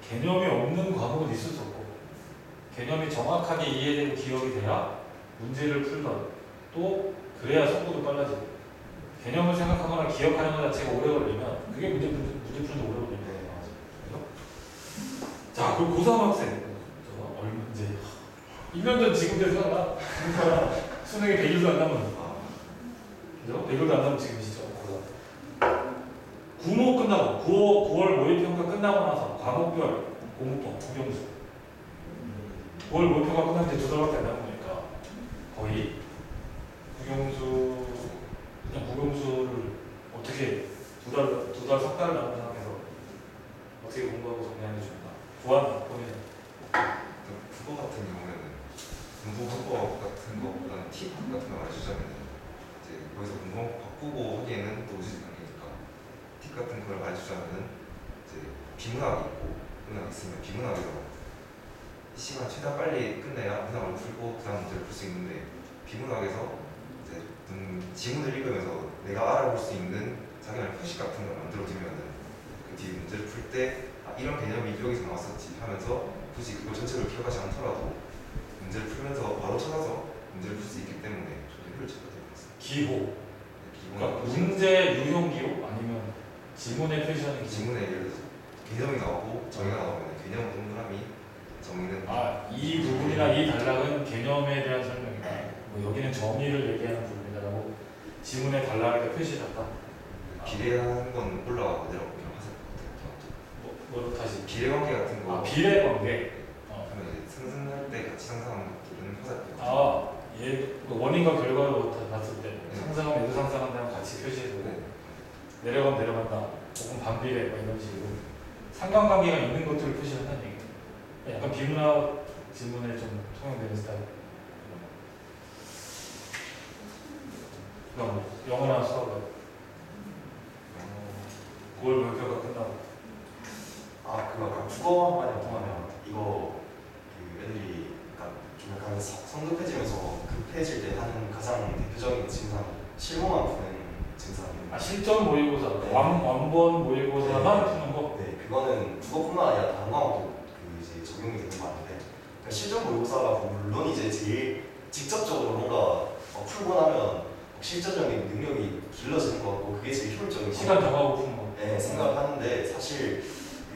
개념이 없는 과목은 있을 수 없고 개념이 정확하게 이해되고 기억이 돼야 문제를 풀던 또 그래야 속도도 빨라지고 개념을 생각하거나 기억하는 것 자체가 오래 걸리면 그게 문제 풀도 오래 걸리는 거예요. 자, 그리고 고3 학생 얼마 이제 1년 전 지금 돼서 생각나? 수능이 100일도 안 남은 그죠? 100일도 안 남은 지금이시죠. 구모 끝나고 9월 모의평가 끝나고 나서 과목별 공부법 국영수 9월 모의평가 끝난 지 2달밖에 안 남은 거니까 거의 그냥 국영수를 어떻게 두 달, 석 달을 남은 상황에서 어떻게 공부하고 정리하는 게 좋나? 보안 본인 국어 같은 경우에는 문법 같은 거보다는 팁 같은 거 알려주자면 이제 거기서 문법 바꾸고 하기에는 또 우수지 관계니까 팁 같은 걸 알려주자면은 이제 비문학이 있고 문학이 있으면 비문학에서 이 시간 최대한 빨리 끝내야 문학을 풀고 그 다음 문제를 풀 수 있는데 비문학에서 이제 지문을 읽으면서 내가 알아볼 수 있는 자기만의 표식 같은 걸 만들어주면은 그 뒤에 문제를 풀 때 이런 개념이 여기서 나왔었지 하면서 굳이 그걸 전체를 기억하지 않더라도 문제를 풀면서 바로 찾아서 문제를 풀 수 있기 때문에 좀 효율적으로 되는 것 같습니다. 기호 그러니까 기본 문제 유형 기호 아니면 지문에 표시하는 기호 지문에 예를 들어서 개념이 나오고 정의가 나오면 개념 동그라미 정의는 이 부분이나 이 단락은 개념에 대한 설명이다. 뭐 여기는 정의를 얘기하는 부분이다라고 지문에 단락에다 표시해놨다. 비례하는 건 올라가고 내려가고 그냥 하세요. 뭐 다시 비례 관계 같은 거 비례 관계. 하면 이제 상승할 때 같이 상상하는 것들은 하세요. 원인과 결과를 봤을 때 상상하면 얘도 상상한다면 같이 표시해두고 네. 내려가면 내려간다 혹은 반비례 뭐 이런 식으로 상관관계가 있는 것들을 표시한다는 얘기예요. 약간 비문학 질문에 좀 통용되는 스타일. 그럼 영어나 수학은 9월 모의평가 끝나고 그 아까 국어만 통하면 이거 그 애들이 약간 좀 약간 성급해지면서 급해질 때 하는 가장 대표적인 증상 실무만 푸는 증상입니다. 실전 모의고사, 네. 완본 모의고사만 네. 푸는 거? 네, 그거는 국어뿐만 아니라 다른 과목도 그 이제 적용이 되는 거 같은데 그러니까 실전 모의고사가 물론 이제 제일 직접적으로 뭔가 풀고 나면 실전적인 능력이 길러지는 것 같고 그게 제일 효율적인 시간 정하고 푸는 거. 네, 생각하는데 사실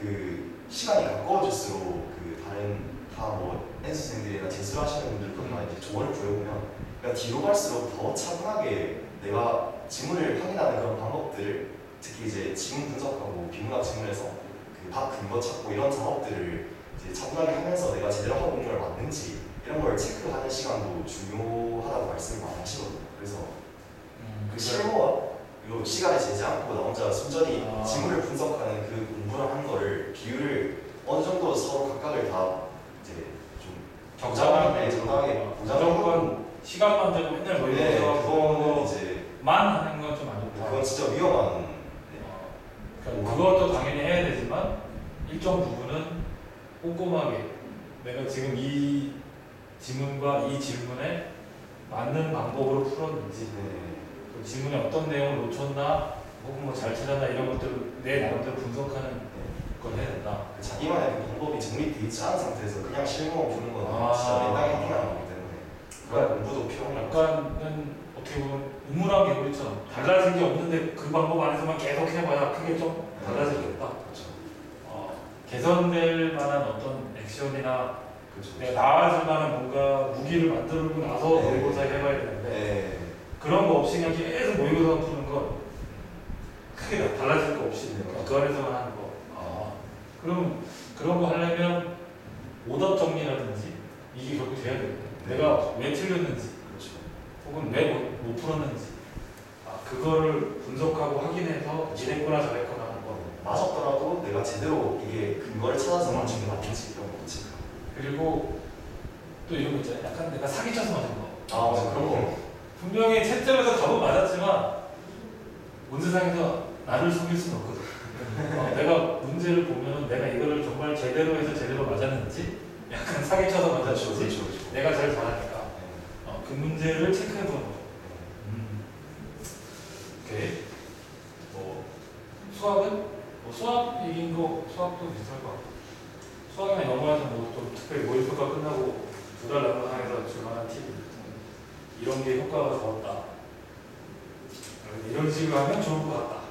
그 시간이 가까워질수록 그 다른 다뭐 N수생들이나 재수하시는 분들과 이제 조언을 구해보면 그러니까 뒤로 갈수록 더 차분하게 내가 지문을 확인하는 그런 방법들 특히 이제 지문 분석하고 비문학 지문에서 그 박 근거 찾고 이런 작업들을 이제 차분하게 하면서 내가 제대로 하고 있는 걸 맞는지 이런 걸 체크하는 시간도 중요하다고 말씀을 많이 하시거든요. 그래서 그 실무와 그리고 시간을 재지 않고 나 혼자 순전히 지문을 분석하는 그 공부를 하는 거를 비율을 어느 정도 서로 각각을 다 이제 좀 적당하게 무조건 시간만 되고 맨날 네, 모의고사 그거는 이제 만 하는 건 좀 안 좋다. 그건 진짜 위험한 그러니까 그것도 당연히 해야 되지만 일정 부분은 꼼꼼하게 내가 지금 이 지문과 이 질문에 맞는 방법으로 풀었는지 또 지문에 어떤 내용을 놓쳤나 혹은 뭐 잘 찾았나 이런 것들을 내 나름대로 분석하는 걸 해야 된다. 자기만의 그 방법이 정립되어 있지 않은 상태에서 그냥 실무만 보는 건 진짜 맨땅에 뛰어나는 거기 때문에 그런 공부도 필요한 거죠. 약간은 어떻게 보면 우물한 개구리처럼 달라진 게 없는데 그 방법 안에서만 계속 해봐야 크게 좀 달라질 게 없다. 그렇죠. 개선될 만한 어떤 액션이나 그렇죠. 내가 나아질 만한 뭔가 무기를 만들고 나서 네. 모의고사를 해봐야 되는데 네. 그런 거 없이 그냥 계속 모의고사 푸는 건 크게 달라질 거 없이 그 안에서만 하는 거. 그럼 그런 거 하려면 오답 정리라든지 이게 결국 돼야 돼요. 내가 왜 틀렸는지 그렇죠. 혹은 왜 못 풀었는지 그거를 분석하고 확인해서 이랬구나 저랬구나 하는 거. 맞았더라도 내가 제대로 이게 근거를 찾아서 맞춘 게 맞는지 이런 거 체크. 그리고 또 이런 거 있잖아요. 약간 내가 사기쳐서 맞은 거. 맞아 그런 거. 분명히 채점에서 답은 맞았지만 온 세상에서 나를 속일 수는 없거든. 내가 문제를 보면 내가 이거를 정말 제대로 해서 제대로 맞았는지 약간 사기쳐서 맞았는지 그렇죠. 내가 제일 잘하니까 그 문제를 체크해 보는 거죠. 오케이. 뭐 수학은 수학 얘기인 거 수학도 비슷할 것 같고 수학이나 영어에서 뭐 좀 특별히 모의고사 끝나고 2달 남은 상에서 줄만한 팁 이런 게 효과가 좋았다. 이런 식으로 하면 좋을 것 같다.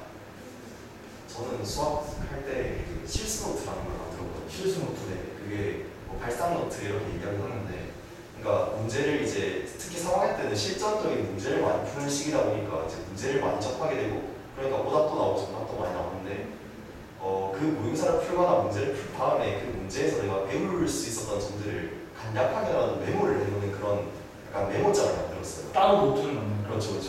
저는 수학할 때 그 실수 노트라는 걸 만들었거든요. 실수 노트. 네, 그게 뭐 발상 노트 이렇게 얘기하긴 하는데, 그러니까 문제를 이제 특히 3학년 때는 실전적인 문제를 많이 푸는 시기다 보니까 이제 문제를 많이 접하게 되고, 그러니까 오답도 나오고 정답도 많이 나오는데, 그 모의고사를 풀거나 문제를 풀 다음에 그 문제에서 내가 배울 수 있었던 점들을 간략하게라도 메모를 해놓는 그런 약간 메모장을 만들었어요. 따로 노트를 만드는 거. 그렇죠.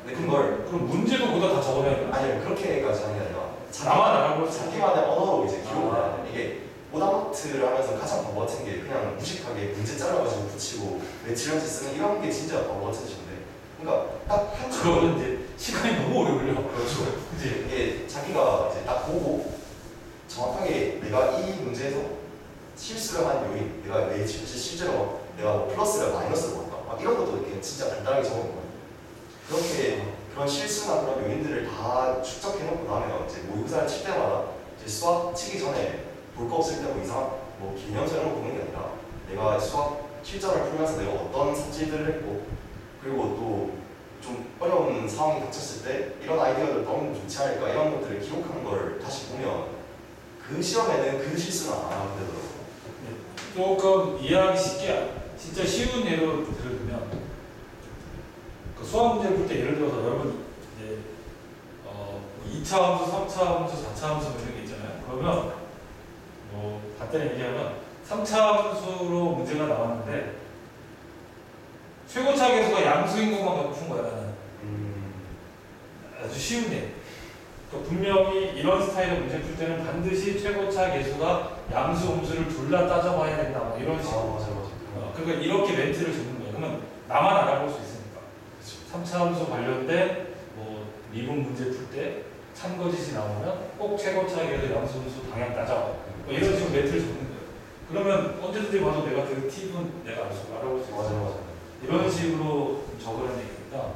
근데 그걸 그럼 문제도 거기다 다 적어놔야 돼? 아니요, 그렇게까지 하는 게 아니라 나만 알고 자기만의 언어로 이제 기록을 해야 돼. 이게 오답노트를 하면서 가장 바보 같은 게 그냥 무식하게 문제 잘라가지고 붙이고 며칠년치 쓰는 이런 게 진짜 바보 같은 짓인데, 그러니까 딱 한 줄. 그거는 이제 시간이 너무 오래 걸려. 그렇죠. 그치? 이게 자기가 이제 딱 보고 정확하게 내가 이 문제에서 실수를 한 요인, 내가 왜 실제로 내가 뭐 플러스를 마이너스를 볼까, 막 이런 것도 이렇게 진짜 간단하게 적어놓은 거예요. 그렇게 그런 실수나 그런 요인들을 다 축적해놓고 나면 이제 모의고사를 칠 때마다 이제 수학 치기 전에 볼 거 없을 때 뭐 이상 뭐 기념서 이런 거 보는 게 아니라 내가 수학 실전을 풀면서 내가 어떤 삽질들을 했고, 그리고 또 좀 어려운 상황이 닥쳤을 때 이런 아이디어를 너무 좋지 않을까 이런 것들을 기록한 걸 다시 보면 그 시험에는 그 실수는 안 하게 되더라고요. 조금 이해하기 쉽게 진짜 쉬운 예로 들으면 그 수학 문제를 풀 때 예를 들어서 여러분 이제 2차 함수, 3차 함수, 4차 함수 이런 게 있잖아요. 그러면 뭐 간단히 얘기하면 3차 함수로 문제가 나왔는데 최고차 계수가 양수인 것만 갖고 푼 거야 나는. 아주 쉬운 예. 그러니까 분명히 이런 스타일의 문제 풀 때는 반드시 최고차 계수가 양수, 음수를 둘 다 따져봐야 된다. 뭐 이런 식으로. 맞아. 그러니까 이렇게 멘트를 적는 거예요. 그러면 나만 알아볼 수 있으니까. 3차 함수 관련된 뭐 미분 문제 풀 때 참거짓이 나오면 꼭 최고차 계수, 양수, 음수 방향 따져. 뭐 이런 식으로 멘트를 적는 거예요. 그러면 언제든지 봐도 내가 그 팁은 내가 알아볼 수 있어요. 맞아. 이런 식으로 적으라는 얘기니까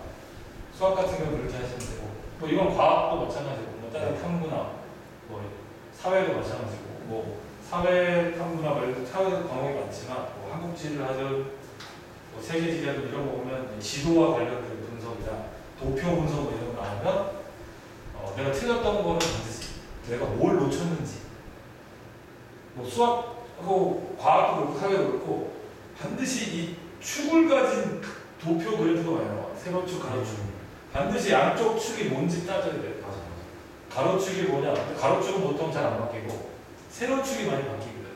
수학 같은 경우는 그렇게 하시면 되고, 뭐 이건 과학도 마찬가지고, 뭐 다른 탐구나 뭐 사회도 마찬가지고, 뭐 사회 탐구나 말고 사회 과목이 많지만 뭐 한국지를 하든 뭐 세계지리 하든 이런 거 보면 지도와 관련된 분석이나 도표 분석 뭐 이런 거 나오면 내가 틀렸던 거는 반드시 내가 뭘 놓쳤는지, 뭐 수학하고 과학도 그렇고 사회도 그렇고 반드시 이 축을 가진 도표 그래프가 많이 나와. 세로축, 가로축. 반드시 양쪽 축이 뭔지 따져야 돼. 맞아. 가로축이 뭐냐? 가로축은 보통 잘 안 바뀌고 세로축이 많이 바뀌거든.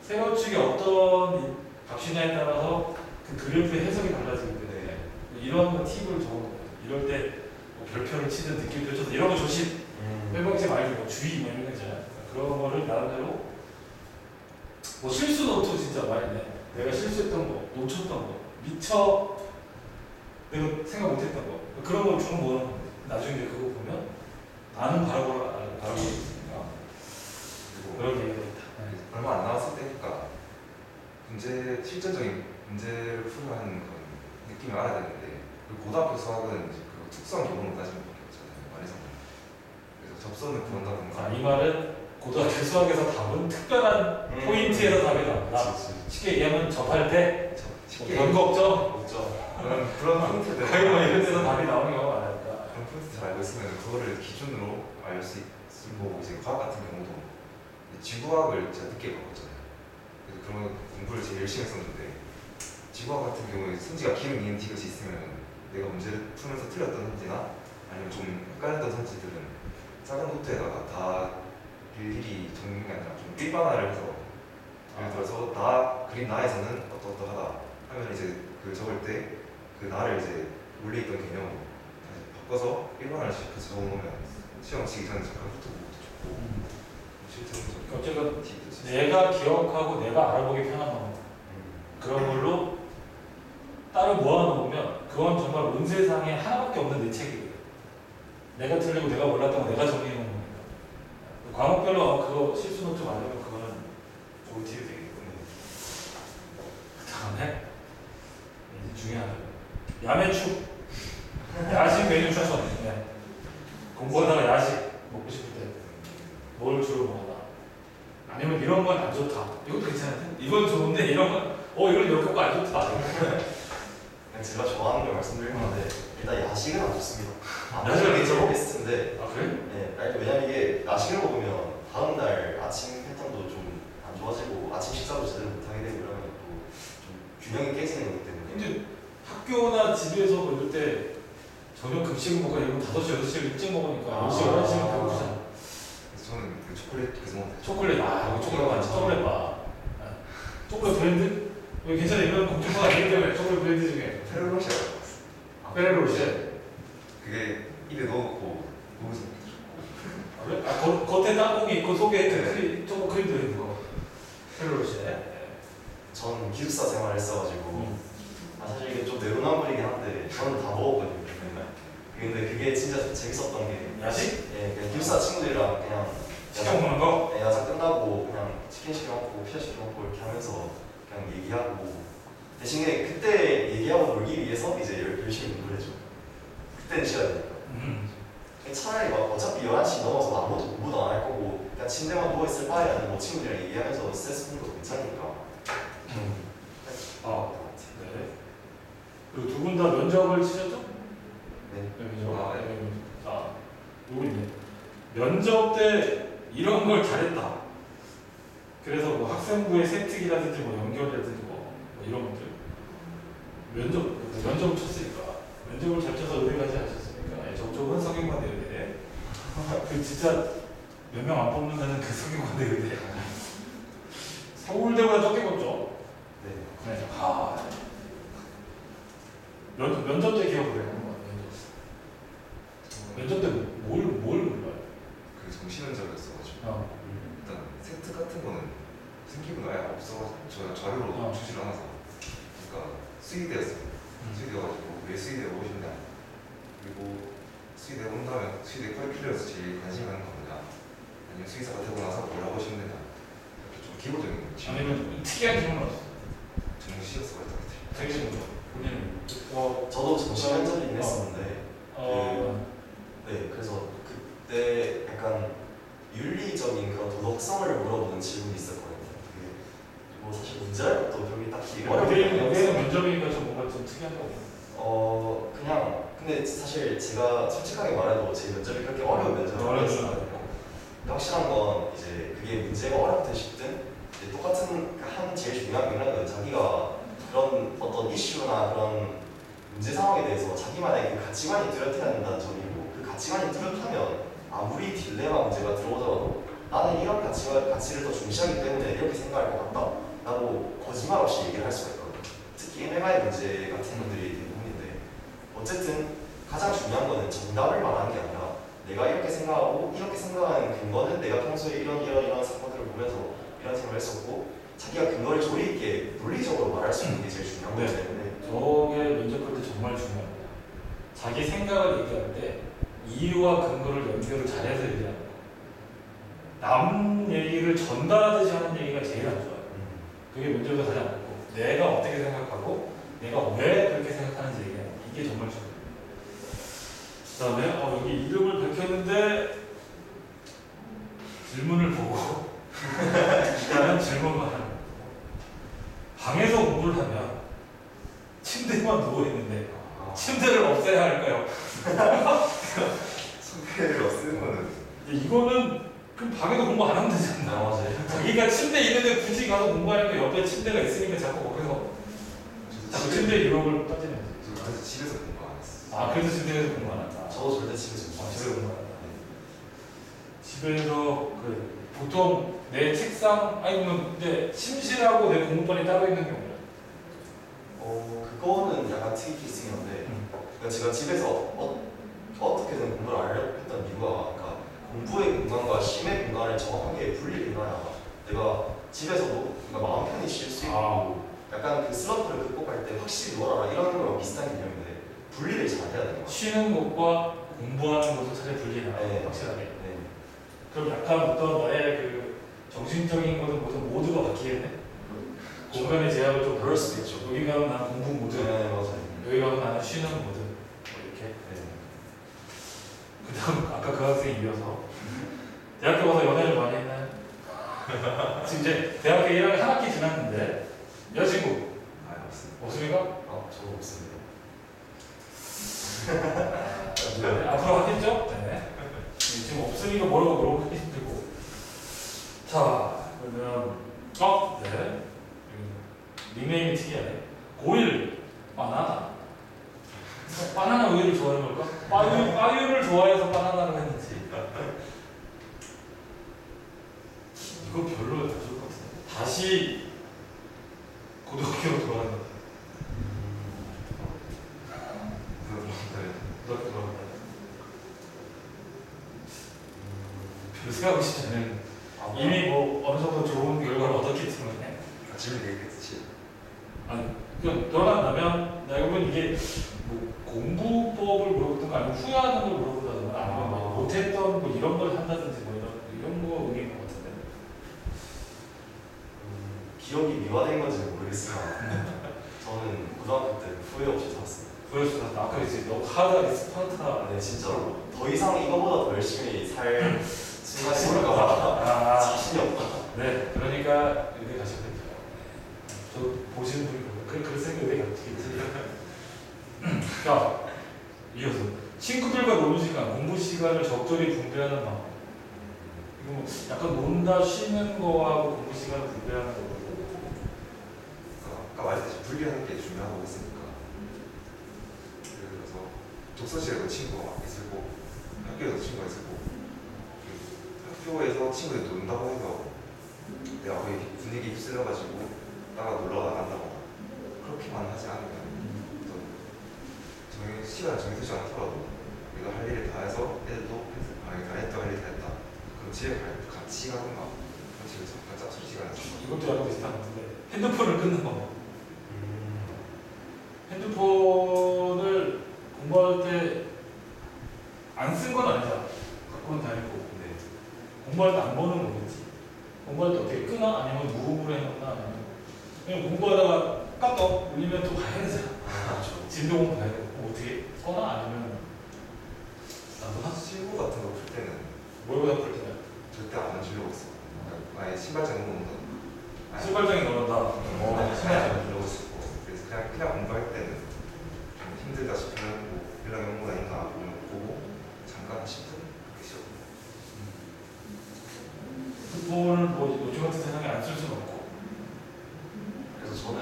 세로축이 어떤 값이냐에 따라서 그 그래프의 해석이 달라지기 때문에 이런 거 팁을 적어놓은 거예요. 이럴 때뭐 별표를 치든 느낌표 쳐든 이런 거 조심. 빼먹지 말고 뭐 주의 뭐 이런 거 있잖아요. 그런 거를 나름대로 뭐 실수 노트 진짜 많이 내. 내가 실수했던 거, 놓쳤던 거, 미처 내가 생각 못했던 거 그런 걸 쭉 모으는 건데 나중에 이제 그거 보면 나는 바로 있으니까 그런 얘기가 있다. 얼마 안 남았을 때니까 문제 실전적인 문제를 풀어야 하는 그런 느낌을 알아야 되는데, 그리고 고등학교 수학은 이제 그 특수한 경우는 따지는 밖에 없잖아요. 말해서 그래서 접선을 구한다든가. 이 말은 고등학교 수학에서 답은 특별한 포인트에서 답이 나온다. 쉽게 얘기하면 접할 때 변곡점 그런 포인트들 거의 뭐 이런 데서 답이 나오는 경우가 많으니까. 그런 포인트 잘 알고 있으면 그거를 기준으로 알 수 있고, 이제 과학 같은 경우도 지구학을 제가 늦게 바꿨잖아요. 그래서 그런 공부를 제일 열심히 했었는데, 지구학 같은 경우에 선지가 기름, 이음, 디귿이 있으면 내가 문제를 풀면서 틀렸던 선지나 아니면 좀 헷갈렸던 선지들은 작은 노트에다가 다 일일이 적는 게 아니라 좀 일반화를 해서, 예를 들어서 그림 나에서는 어떠하다 하면 이제 그 적을 때 그 나를 이제 원래 있던 개념으로 다시 바꿔서 일반화를 시켜서 적어놓으면 시험 치기 전에 잠깐 훑어보고 좋고, 실제로 어쨌든 내가 기억하고 내가 알아보기 편한 방법 그런 걸로 따로 모아놓으면 그건 정말 온 세상에 하나밖에 없는 내 책이에요. 내가 틀리고 내가 몰랐던 거 내가 정리해 놓는 거니까. 과목별로 그거 실수 노트 만들면 그거는 좋은 팁이 되겠군요. 그 다음에 이제 중요한 야매축 야식 메뉴 추천. 네. 공부하다가 야식 먹고 싶을 때 뭘 주로 먹어라. 아니면 이런 건 안 좋다. 이것도 괜찮은데? 이건 좋은데 이런 건 이건 이렇게 거 안 좋다. 그냥 제가 좋아하는 걸 말씀드릴 건데 일단 야식은 안 좋습니다. 야식은 야식은 제일 안 베스트인데 아 그래? 네, 왜냐면 이게 야식을 먹으면 다음 날 아침 패턴도 좀 안 좋아지고 아침 식사도 제대로 못하게 되고 이러면 또 좀 균형이 깨지는 거기 때문에. 근데 학교나 집에서 뭐 이럴 때 저녁 급식을 먹고 이러면 5시, 6시 일찍 먹으니까 10시, 11시면 배고프잖아. 저는 그 초콜릿 계속 먹어요. 초콜릿, 여기 초콜릿 많지. 초콜릿 바. 초콜릿 브랜드? 여기 괜찮아. 이런 공주파가 아니기 때문에 초콜릿 브랜드 중에 페르로시아 페레로쉐. 그게 입에 넣어놓고 먹으면 그래? 겉에 땅콩이 있고 속에 크림, 초코 크림 들어있는 거. 페레로쉐. 전 기숙사 생활을 했어가지고 사실 이게 좀 내로남불이긴 한데 저는 다 먹었거든요. 근데 그게 진짜 재밌었던 게 야식? 그냥 기숙사 친구들이랑 그냥 시켜 먹는 거? 야자 끝나고 그냥 치킨 시켜 먹고 피자 시켜 먹고 이렇게 하면서 그냥 얘기하고 대신에 그때 얘기하고 놀기 위해서 이제 열심히 공부를 해줘. 그때는 쉬어야 되니까. 차라리 막 어차피 11시 넘어서 아무것도 공부도 안 할 거고 그냥 침대만 누워있을 바에는 뭐 친구들이랑 얘기하면서 스트레스 푸는 거 괜찮으니까. 네. 그리고 두 분 다 면접을 치셨죠? 네. 면접. 요거 있네. 면접 때 이런 걸 잘했다. 그래서 뭐 학생부의 세특이라든지 뭐 연결이라든지 뭐 이런 것들. 면접을 쳤으니까. 면접을 잘 쳐서 의대까지 하셨으니까. 저쪽은 성균관대 의대. 그 진짜 몇 명 안 뽑는다는 그 성균관대 의대. 서울대보다 적게 뽑죠? 네. 네. 면접 때 기억을 해요. 면접 때 뭘 몰라요? 그 정신은적이었어가지고 일단 세트 같은 거는 생기분 아예 없어가지고 저희가 자료로 주지를 않아서 그러니까 수의대였어요. 수의대여가지고 왜 수의대 오시냐 그리고 수의대 온다면 수의대 커리큘럼에서 제일 관심 가는 거 뭐냐 아니면 수의사가 되고 나서 뭘 하고 싶느냐 이렇게 좀 기본적인 질문. 아니면 특이한 질문 없어. 정시였어가지고 되게 질문. 본인은 저도 정시 면접이긴 했었는데 네, 그래서 그때 약간 윤리적인 그런 도덕성을 물어보는 질문이 있었거든요. 그게 뭐 사실 문제랄 것도 별로 딱히 여기는 면접이니까 좀 뭔가 좀 특이한 거. 그냥 근데 사실 제가 솔직하게 말해도 제 면접이 그렇게 어려운 면접이 아니었거든요. 확실한 건 이제 그게 문제가 어렵든 쉽든 이제 똑같은 한 제일 중요한 건 자기가 그런 어떤 이슈나 그런 문제 상황에 대해서 자기만의 그 가치관이 뚜렷해야 된다는 점이고 그 가치관이 뚜렷하면 아무리 딜레마 문제가 들어오더라도 나는 이런 가치를 더 중시하기 때문에 이렇게 생각할 것 같다 라고 거짓말 없이 얘기를 할 수가 있거든요. 특히 MMI 문제 같은 것들이 대부분인데 어쨌든 가장 중요한 거는 정답을 말하는 게 아니라 내가 이렇게 생각하고 이렇게 생각하는 근거는 내가 평소에 이런 사건들을 보면서 이런 생각을 했었고 자기가 그걸 조리 있게 논리적으로 말할 수 있는 게 제일 중요한 거기 때문에 저게 면접할 때 정말 중요합니다. 자기 생각을 얘기할 때 이유와 근거를 연결을 잘해서 얘기하는 거. 남 얘기를 전달하듯이 하는 얘기가 제일 안 좋아요. 그게 면접에서 가장 어렵고 내가 어떻게 생각하고 내가 왜 그렇게 생각하는지 얘기하는 거. 이게 정말 중요해요. 그 다음에 여기 이름을 밝혔는데 질문을 보고 일단은 질문만 하는 거. 방에서 공부를 하면 침대만 누워있는데 침대를 없애야 할까요? 침대를 없애는 거는 이거는 그럼 방에도 공부 안 하면 되지 않나? 맞아요. 자기가 침대 있는데 굳이 가서 공부하니까 옆에 침대가 있으니까 자꾸 거기서 자꾸 침대 유혹을 빠지는 거지. 저 그래서 집에서 공부 안 했어요. 그래서 집에서 공부 안 한다. 저도 절대 집에서 집에서 공부 안 한다. 집에서 보통 내 책상 아니면 근데 침실하고 내 공부반이 따로 있는 경우는 그거는 약간 특이 케이스긴 한데 그러니까 제가 집에서 어떻게든 공부를 하려고 했던 이유가 그러니까 공부의 공간과 쉼의 공간을 정확하게 분리해놔야 내가 집에서도 그러니까 마음 편히 쉴 수 있고 약간 그 슬럼프를 극복할 때 확실히 놀아라 이런 거랑 비슷한 개념인데 분리를 잘 해야 되는 거야. 쉬는 곳과 공부하는 것도 차라리 분리해라. 네. 확실하게. 네. 그럼 약간 어떤 나의 그 정신적인 것은 모두가 바뀌겠네. 공간의 제약을 좀 그럴 수도 있죠. 여기 가면 난 공부 모드, 네, 맞아요. 여기 가면 나는 쉬는 모드. 뭐 이렇게. 네. 그다음 아까 그 학생이 이어서 대학교 가서 연애를 많이 했나요? 지금 이제 대학교 1학년 한 학기 지났는데 여자친구 아 없습니다. 없습니까? 저도 없습니다. 네, 앞으로 하겠죠? 네. 지금 없으니까 뭐라고 물어보기 힘들고. 자, 그러면 네. 닉네임이 특이하네. 고일 바나나. 바나나 우유를 좋아하는 걸까? 빠유를 좋아해서 바나나를 했는지. 이거 별로 안 좋을 것 같은데. 다시 고등학교로 돌아간다. 고등학교 돌아간다. 별로 생각하고 싶지 않은. 이미 뭐 어느 정도 좋은 결과를 얻었기 때문에. 질문 되겠지. 아니, 그냥 돌아간다면 나 이건 이게 뭐 공부법을 물어보든가 아니면 후회하는 걸 물어보다든가 아니면 뭐 못했던 뭐 이런 걸 한다든지 뭐 이런 거 의미인 것 같은데. 기억이 미화된 건지는 모르겠지만 저는 고등학교 때 후회 없이 살았어요. 그래서 아까 이제 너 하다 스파르타. 네, 진짜로 더 이상 이거보다 더 열심히 살 순간이 올까 봐 자신이 없다. 네, 그러니까 의대 가시면 됩니다. 저 보시는 분이 그래서 의대 갔겠지. 자, 이어서 친구들과 노는 시간, 공부 시간을 적절히 분배하는 방법. 이거 뭐 약간 논다 쉬는 거하고 공부 시간을 분배하는 거고. 아까 말했듯이 분리하는 게 중요하고 있으니까. 그래서 독서실에도 친구가 있을 거고 학교에도 친구가 있을 거고 학교에서 친구들이 논다고 해서 내가 거기 분위기 휩쓸려가지고 따라 놀러 나간다거나 그렇게만 하지 않으면 시간을 정해두지 않더라도 우리가 할 일을 다 해서 애들도 다 했다 할 일 다 했다 그럼 집에 같이 가든가 그런 식으로 잠깐 짝수 시간을 이것도 약간 비슷한 것 같은데 핸드폰을 끊는 방법. 핸드폰을 공부할 때 안 쓴 건 아니잖아. 갖고는 다니고. 네. 공부할 때 안 보는 거겠지. 공부할 때 어떻게 끄나? 아니면 무음으로 해놓나? 아니면 그냥 공부하다가 깜빡 울리면 또 봐야 되잖아. 진도 공부 봐야 되고 뭐 어떻게 꺼나? 아니면 놔두나? 친구 같은 거 풀 때는 모의고사 풀 때는 절대 안 주려고 했어. 그러니까 아예 신발장에 넣는다. 신발장에 넣어놓는다. 신발장에 넣으려고 했었고 그래서 그냥 공부할 때는 좀 힘들다 싶으면 뭐 연락이 온 거 아닌가 보고 잠깐 10분 그렇게 쉬었고 핸드폰을 뭐 요즘 같은 세상에 안 쓸 수는 없고. 그래서 저는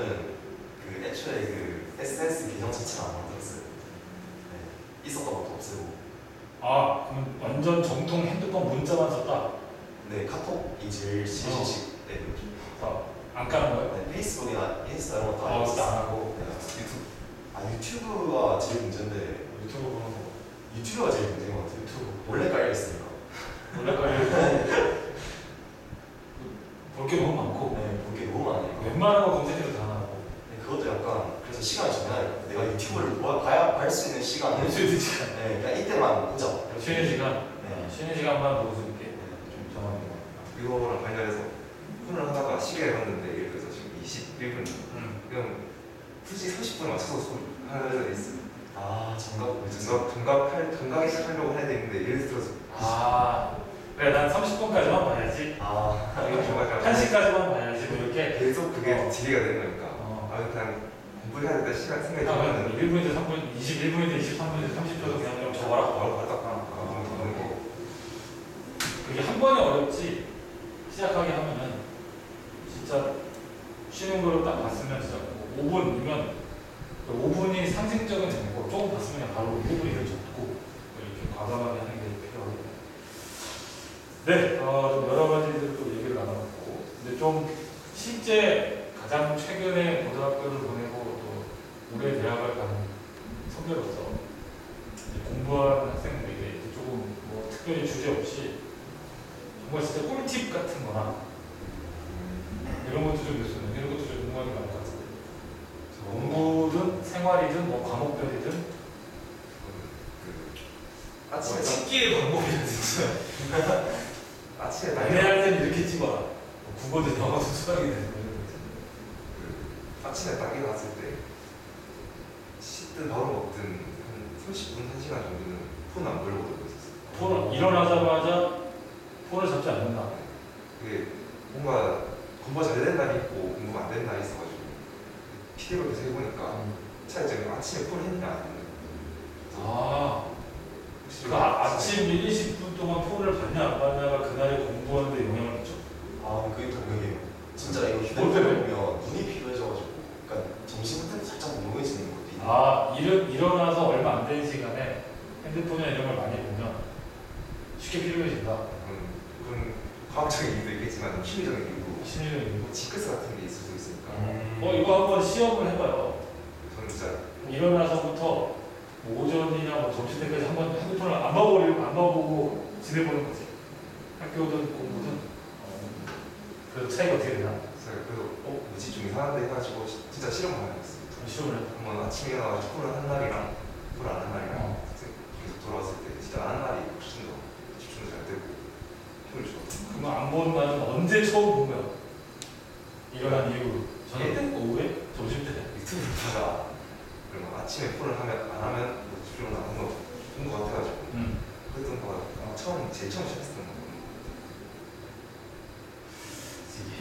그 애초에 그 SNS 계정 자체를 안 만들었어요. 네. 있었던 것도 없애고. 아, 그럼 완전 정통 핸드폰 문자만 썼다. 네, 카톡이 제일 시식. 네, 안 까는 거예요? 네, 페이스북이나 인스타 이런 것도 아, 안 그것도 안 했어요. 하고. 네. 유튜브가 제일 문제인데 유튜브 보는 거. 유튜브가 제일 문제인 것 같아요. 유튜브. 원래 깔려 있으니까. 원래 깔려 볼 게 너무 많고. 네, 볼 게 너무 많아요. 웬만한 거 검색해도 다 나오고. 네, 그것도 약간 그래서 시간을 정해야 돼요. 내가 유튜브를 봐야 수 있는 시간을. 볼수 있는 시간. 네, 그냥 이때만 보자. 쉬는 시간. 네. 쉬는 시간만 볼 수 있게 좀 정하는 거. 이거랑 관련해서 폰을 하다가 시계를 봤는데 예를 들어서 지금 21분 그럼 굳이 30분 맞춰서 하려 돼 있어요. 정각이 시작하려고 해야 되는데 예를 들어서 그래 난 30분까지만 봐야지. 이거 정말 1시까지만 봐야지. 뭐 이렇게 계속 그게 지리가 되는 거니까 그냥 공부해야 될 시간 생각이 들면 1분이든 3분, 21분이든 23분이든 30초도 그냥 좀 적어라. 보는 거 그게 한 번에 어렵지 시작하게 하면은 진짜 쉬는 거를 딱 봤으면 진짜 5분이면 5분이 상징적인 정보 조금 봤으면 그냥 바로 1분을 적고 이렇게 과감하게 하는 게 필요하거든요. 네, 좀 여러 가지들 또 얘기를 나눠봤고 근데 좀 실제 가장 최근에 고등학교를 보내고 또 올해 대학을 가는 선배로서 공부하는 학생들에게 조금 뭐 특별히 주제 없이 정말 진짜 꿀팁 같은 거나 이런 것도 좀 있으면 이런 것도 좀 궁금한 게 많을 것 같은데 공부든 생활이든 뭐 과목별이든 아침에 찍기의 방법이야 진짜. 아침에 딱 안내할 때는 이렇게 찍어라. 국어도 영어도 수학이 되는 거예요. 아침에 딱 일어났을 때 씻든 바로 먹든 한 30분, 1시간 정도는 폰 안 걸고 들고 있었어요. 폰을 일어나자마자 폰을 잡지 않는다. 그게 뭔가 공부가 잘 된 날이 있고 공부가 안 된 날이 있어가지고 피드백을 계속 해보니까 차이점이 아침에 폰 했냐 안 했냐. 아, 혹시 그러니까 아침 1, 20분 동안 폰을 받냐 안 받냐가 그날에 공부하는데 영향을 미쳐. 아 그게 동력이에요. 진짜 이거 뭐 휴대폰을 보면 눈이 피로해져가지고 그러니까 점심부터 살짝 몽롱해지는 것도 있는. 아, 일어나서 얼마 안 되는 시간에 핸드폰이나 이런 걸 많이 보면 쉽게 피로해진다. 그건 과학적인 이유도 있겠지만 좀 심리적인 이유로 심리적인 지크스 같은 게 있을 수 있으니까 이거 한번 시험을 해봐요. 저는 진짜 일어나서부터 뭐 오전이나 뭐 점심 때까지 한번 핸드폰을 안 봐보고 지내보는 거지. 학교든 공부든. 그래서 차이가 어떻게 되나? 그래서 뭐지 좀 이상한데 해가지고 진짜 실험을 하고 있어요. 시험을 해. 한번 아침에 일어나서 폰을 한 날이랑 폰 안 한 날이랑 계속 돌아왔을 때 진짜 안 한 날이 집중도 잘 되고 힘을 줘. 그거 안 본 날은 언제 처음 본 거야? 일어난 이후로. 저녁 때? 오후에? 점심 때? 유튜브를 보다가 그러면 아침에 폰을 하면 안 하면 뭐 집중을 안 하는 거 같아가지고 그랬던 거가 제일 처음 시작했던 거.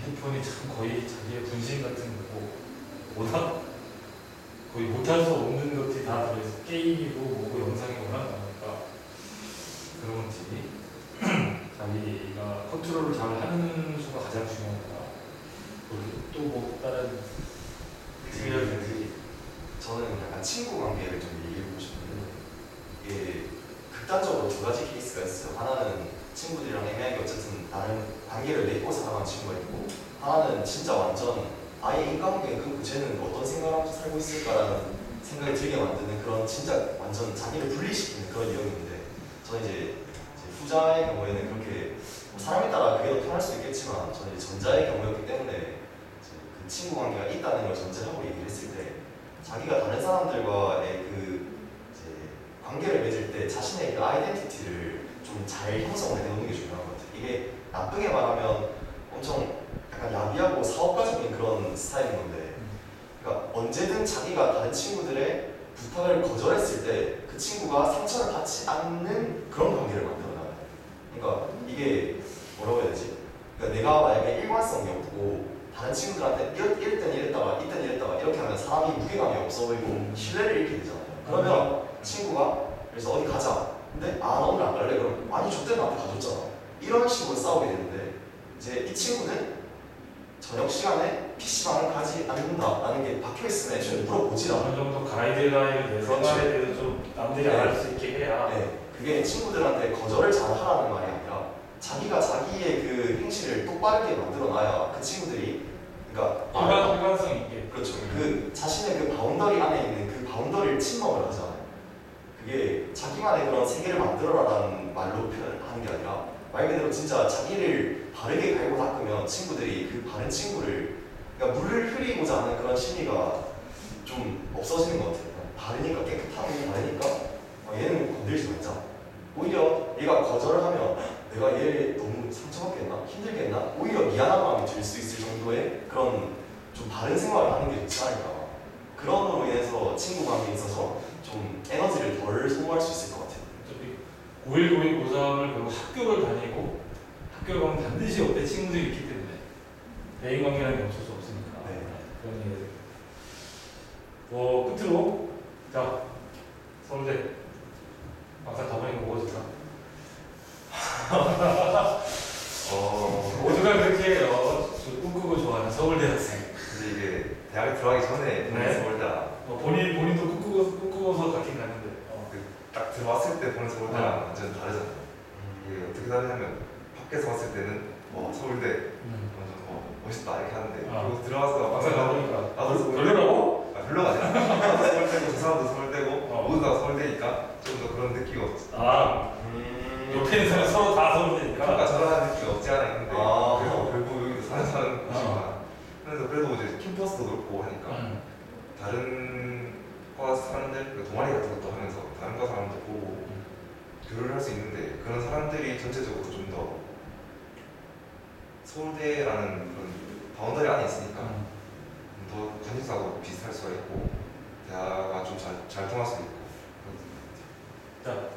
핸드폰이 참 거의 자기의 분신 같은 거고 거의 못할 수 없는 것들이 다 들어있어. 게임이고 뭐고 영상이 워낙 많으니까 그런지 자기가 컨트롤을 잘 하는 수가 가장 중요하다. 또 뭐 다른 그 저는 약간 친구 관계를 좀 얘기해보고 싶은데 이게 극단적으로 두 가지 케이스가 있어요. 하나는 친구들이랑 애매하게 어쨌든 나름 관계를 맺고 살아가는 친구가 있고 하나는 진짜 완전 아예 인간관계에 끊고 쟤는 어떤 생각을 하면서 살고 있을까라는 생각이 들게 만드는 그런 진짜 완전 자기를 분리시키는 그런 유형인데 저는 이제 후자의 경우에는 그렇게 뭐 사람에 따라 그게 더 편할 수도 있겠지만 저는 이제 전자의 경우였기 때문에 그 친구 관계가 있다는 걸 전제하고 얘기를 했을 때 자기가 다른 사람들과의 그 이제 관계를 맺을 때 자신의 그 아이덴티티를 좀 잘 형성을 해놓는 게 중요한 것 같아요. 이게 나쁘게 말하면 엄청 약간 야비하고 사업가적인 그런 스타일인 건데 그러니까 언제든 자기가 다른 친구들의 부탁을 거절했을 때 그 친구가 상처를 받지 않는 그런 관계를 만들어놔요. 그러니까 이게 뭐라고 해야 되지? 그러니까 내가 만약에 일관성이 없고 다른 친구들한테 이럴 땐 이랬다가 이땐 이랬다가 이렇게 하면 사람이 무게감이 없어 보이고 신뢰를 잃게 되잖아요. 그러면 친구가 그래서 어디 가자. 근데 나 오늘 안 갈래? 그럼 아니 저 때는 나한테 가줬잖아. 이런 식으로 싸우게 되는데 이제 이 친구는 저녁 시간에 PC방을 가지 않는다라는 게 박혀있으면 애초에 물어보지 않아요. 어느 정도 가이드라인을 내 생활에 대해서 좀 남들이 알 수 있게 해야. 네, 그게 친구들한테 거절을 잘 하라는 말이 아니라 자기가 자기의 그 행실을 똑바르게 만들어놔야 그 친구들이 그러니까 일관성 있게. 그렇죠. 그 자신의 그 바운더리 안에 있는 그 바운더리를 침범을 하잖아요. 그게 자기만의 그런 세계를 만들어라라는 말로 표현하는 게 아니라 말 그대로 진짜 자기를 바르게 갈고 닦으면 친구들이 그 바른 친구를 그러니까 물을 흐리고자 하는 그런 심리가 좀 없어지는 것 같아요. 바르니까 깨끗하고 바르니까 얘는 건들지 말자. 오히려 얘가 거절을 하면 내가 얘를 너무 상처받겠나? 힘들겠나? 오히려 미안한 마음이 들 수 있을 정도의 그런 좀 바른 생활을 하는 게 좋지 않을까. 그런으로 인해서 친구 관계에 있어서 좀 에너지를 덜 소모할 수 있을 것 같아요. 어차피 고1, 고2, 고3을 결국 학교를 다니고 학교를 가면 반드시 옆에 친구들이 있기 때문에 대인 관계라는 게 없을 수 없으니까. 네. 그런 얘기들. 끝으로 자 서울대 막상 가보니까 뭐가 좋다? 모두가 그렇게 꿈꾸고 좋아하는 서울대 학생. 근데 이게 대학에 들어가기 전에 보는 네. 서울대랑 본인도 꿈꾸고서 가긴 갔는데. 딱 들어왔을 때 보는 서울대랑 완전 다르잖아요. 이게 어떻게 다르냐면 밖에서 봤을 때는 서울대 완전 멋있다 이렇게 하는데 그리고 들어가서 막상 가보니까 나도 서울대 별로라고? 별로가 아니라 나도 서울대고 저 사람도 서울대고 모두 다 서울대니까 좀 더 그런 느낌이 옆에 있는 사람 서로 다 서울대니까. 그러니까 저런 느낌이 없지 않아 있는데 아. 그래서 결국 여기도 사는 곳이구나. 그래서 그래도 이제 캠퍼스도 넓고 하니까 다른 과 사람들 동아리 같은 것도 하면서 다른 과 사람도 보고 교류를 서울대라는 그런 바운더리 안에 있으니까 더 관심사도 비슷할 수가 있고 대화가 좀 잘 통할 수도 있고. 자,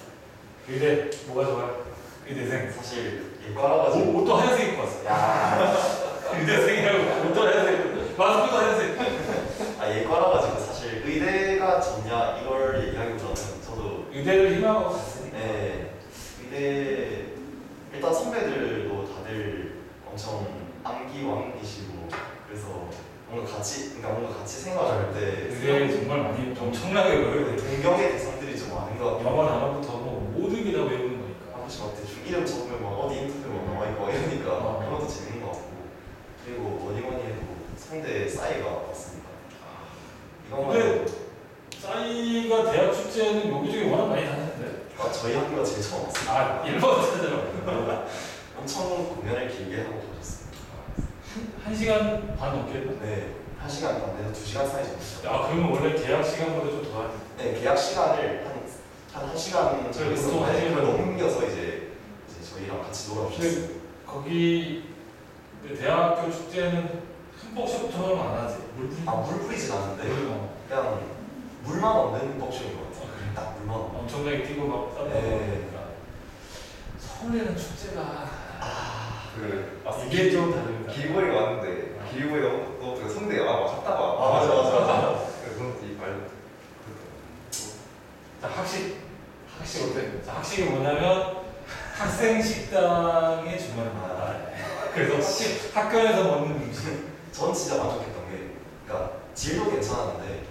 의대 뭐가 좋아요? 의대생. 사실 예과라 가지고 옷도 하얀색 입고 왔어. 야, 의대생이라고 옷도 하얀색, 마스크도 하얀색. 아 예과라 가지고 사실 의대가 좋냐 이걸 얘기하기보다는 저도 의대를 희망하고 갔으니까. 네, 의대 일단 선배들도 다들 엄청 암기왕이시고 그래서 뭔가 같이 생각할 때 의대 정말 많이 엄청나게 외워야 돼. 동경의 대상들이 좀 많은 것 같아요. 영어 단어부터 뭐 모든 게 다 외우는 거니까. 한 번씩 막 대충 이름 적으면 막 어디 인터뷰 막 나와 있고 막 이러니까 그런 것도 재밌는 것 같고 그리고 뭐니 해도 상대 싸이가 왔으니까 이것만 근데 해도 싸이가 대학 축제는 여기저기 워낙 많이 다녔는데. 저희 학교가 제일 처음 왔어요. 아, 일본 찾아라. 엄청 공연을 길게 하고 가셨어요. 1시간 반 넘게 했나? 네, 1시간 반에서 2시간 사이 정도. 아, 그러면 원래 계약 시간보다 좀 더 하지. 네, 계약 시간을 한 1시간 저희 보통 있었는데 한 시간 그걸 넘겨서 이제 저희랑 같이 놀아주셨어요. 거기 근데 대학교 축제는 흠뻑쇼처럼 안 하지. 물 뿌리진 않는데 그리고 그냥 물만 없는 벅쇼인 것 같아요. 딱 물만 없는. 엄청나게 뛰고 막 땀나고 네. 그러니까. 서울에는 축제가 그 이게 좀 다릅니다. 길거리 왔는데 길거리 너 성대 갔다가 아 맞아. 그런 말. 자, 학식 어때? 자, 학식이 뭐냐면 학생 식당에 주문합니다. 그래서 학교에서 먹는 음식. 전 진짜 만족했던 게 그러니까 질도 괜찮았는데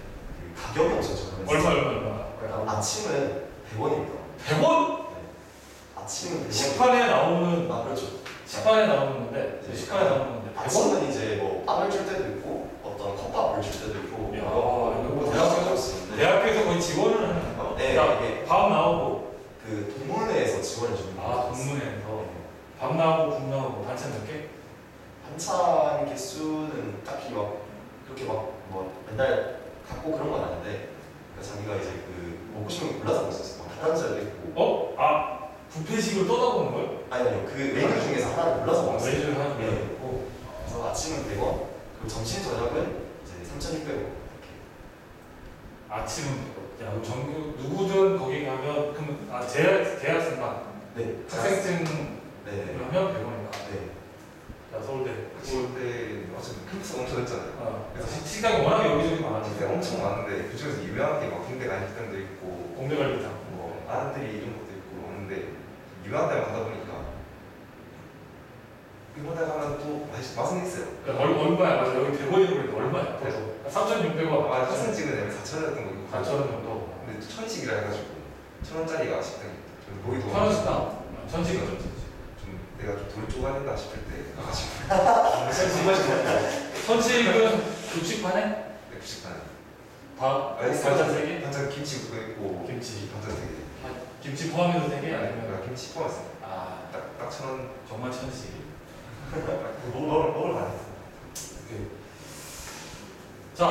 그 가격이 엄청 저렴했어요. 얼마? 그러니까 아침은 100원입니다. 100원? 아침은 100원. 식판에 나오는 아 그렇죠. 식판에 나오는 건데 네. 식판에 나오는 건데 100원? 아침은 이제 뭐 빵을 줄 때도 있고 어떤 컵밥을 줄 때도 있고 야, 뭐 이거 뭐 대학교였었는데 대학교에서 거의 지원을 하는 거야. 네, 그러니까 이게 밥 나오고 그 동문회에서 지원해 주는 아, 거였어요. 동문회에서 밥 나오고 국 나오고 반찬 몇 개? 반찬 개수는 딱히 막 그렇게 막 뭐 맨날 갖고 그런 건 아닌데 그러니까 자기가 이제 그 먹고 싶은 거 골라서 먹을 수 있어요. 닭가슴살도 있고 어? 아, 뷔페식을 떠다보는 거예요? 아니요 그 메뉴 중에서 하나를 골라서 먹었어요. 메뉴를 하나 네. 골라고 그래서 아침은 100원 그리고 점심 저녁은 이제 3,600원 아침은 100원. 야, 정규 누구든 거기 가면 그럼 대학생만 네. 학생증 네. 하면 100원인가? 네. 자, 서울대. 서울대 어쨌든 캠퍼스가 엄청 했잖아요. 그래서 식당이 워낙 여기저기 진짜 많아서 엄청 많은데 그중에서 유명한 게막 군대 간식당도 있고 공대갈비탕. 뭐 아들이 이런 것도 있고 하는데 유명한 데만 가다 보니까 이런 데 가면 또 맛은 있어요. 얼마야? 맞아, 여기 100원이고 그랬는데 얼마야? 그래서 3,600원. 아, 학생 찍은 4,000원이었던 거 있고 4,000원 정도. 근데 1,000원씩이라 해가지고 1,000원짜리가 식당이 있다. 거기도 천원 식당. 천식은 좀. 좀 내가 좀 돈 쪼가낸다 싶을 때 가가지고 천식은 급식판에 급식판 밥, 반찬 3개? 반찬 김치 그거 있고 김치. 반찬 3개 김치 포함해서 3개? 아니면 내가 김치 포함했어. 아, 딱 1,000원. 정말 천식. 먹을 많이 했어요. 자,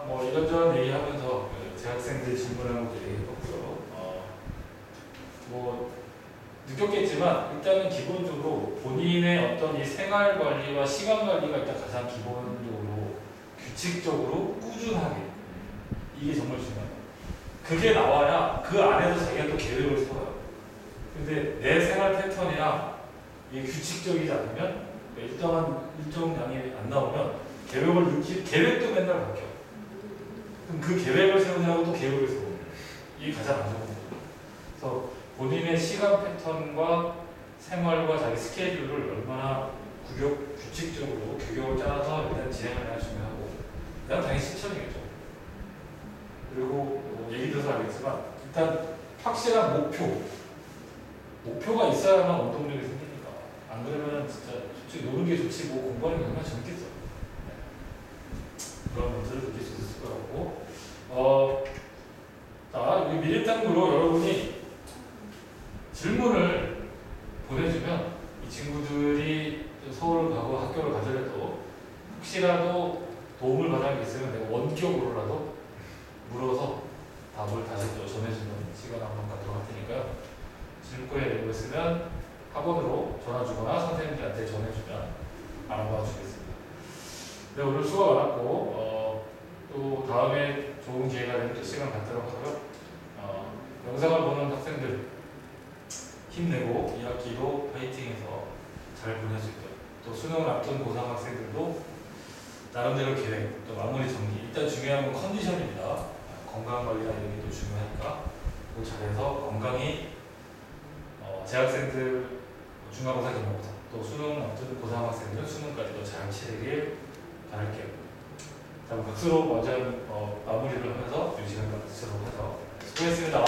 뭐 이런저런 얘기하면서 그 재학생들 질문하고 얘기해봤고요. 뭐 느꼈겠지만 일단은 기본적으로 본인의 어떤 이 생활 관리와 시간 관리가 일단 가장 기본적으로 규칙적으로 꾸준하게 이게 정말 중요해요. 그게 나와야 그 안에서 자기가 또 계획을 세워요. 근데 내 생활 패턴이랑 이게 규칙적이지 않으면 일정 양이 안 나오면 계획도 맨날 바뀌어. 그럼 그 계획을 세우냐고 또 계획을 세우고 이게 가장 안 좋은 거죠. 그래서 본인의 시간 패턴과 생활과 자기 스케줄을 얼마나 규칙적으로 규격을 짜서 일단 진행을 해야 중요하고 그다음 당연히 실천이겠죠. 그리고 뭐 얘기 들어서 알겠지만 일단 확실한 목표가 있어야만 운동력이 생기니까 안 그러면 진짜 솔직히 노는 게 좋지 뭐 공부하는 게 얼마나 재밌겠어. 그런 문제를 느낄 수 있을 것 같고 자, 여기 밀리탕으로 여러분이 질문을 보내주면 이 친구들이 서울 가고 학교를 가더라도 혹시라도 도움을 받을 게 있으면 내가 원격으로라도 물어서 답을 다시 또 전해주는 시간 한번 갖도록 할 테니까요. 질문에 내고 있으면 학원으로 전화 주거나 선생님들한테 전해주면 알아봐 주겠습니다. 네, 오늘 수고 많았고 또 다음에 좋은 기회가 되면 또 시간 갖도록 하고요. 영상을 보는 학생들 힘내고 2학기도 파이팅해서 잘 보낼 수 있도록, 또 수능을 앞둔 고3 학생들도 나름대로 계획, 또 마무리 정리, 일단 중요한 건 컨디션입니다. 건강 관리나 이런 게 또 중요하니까 그 잘해서 건강히 재학생들 중간고사, 기말고사, 또 수능 앞둔 고3 학생들은 수능까지도 잘 치르길 바랄게요. 자, 박수로 먼저 마무리를 하면서 이 시간을 마치도록 하죠. 수고했습니다.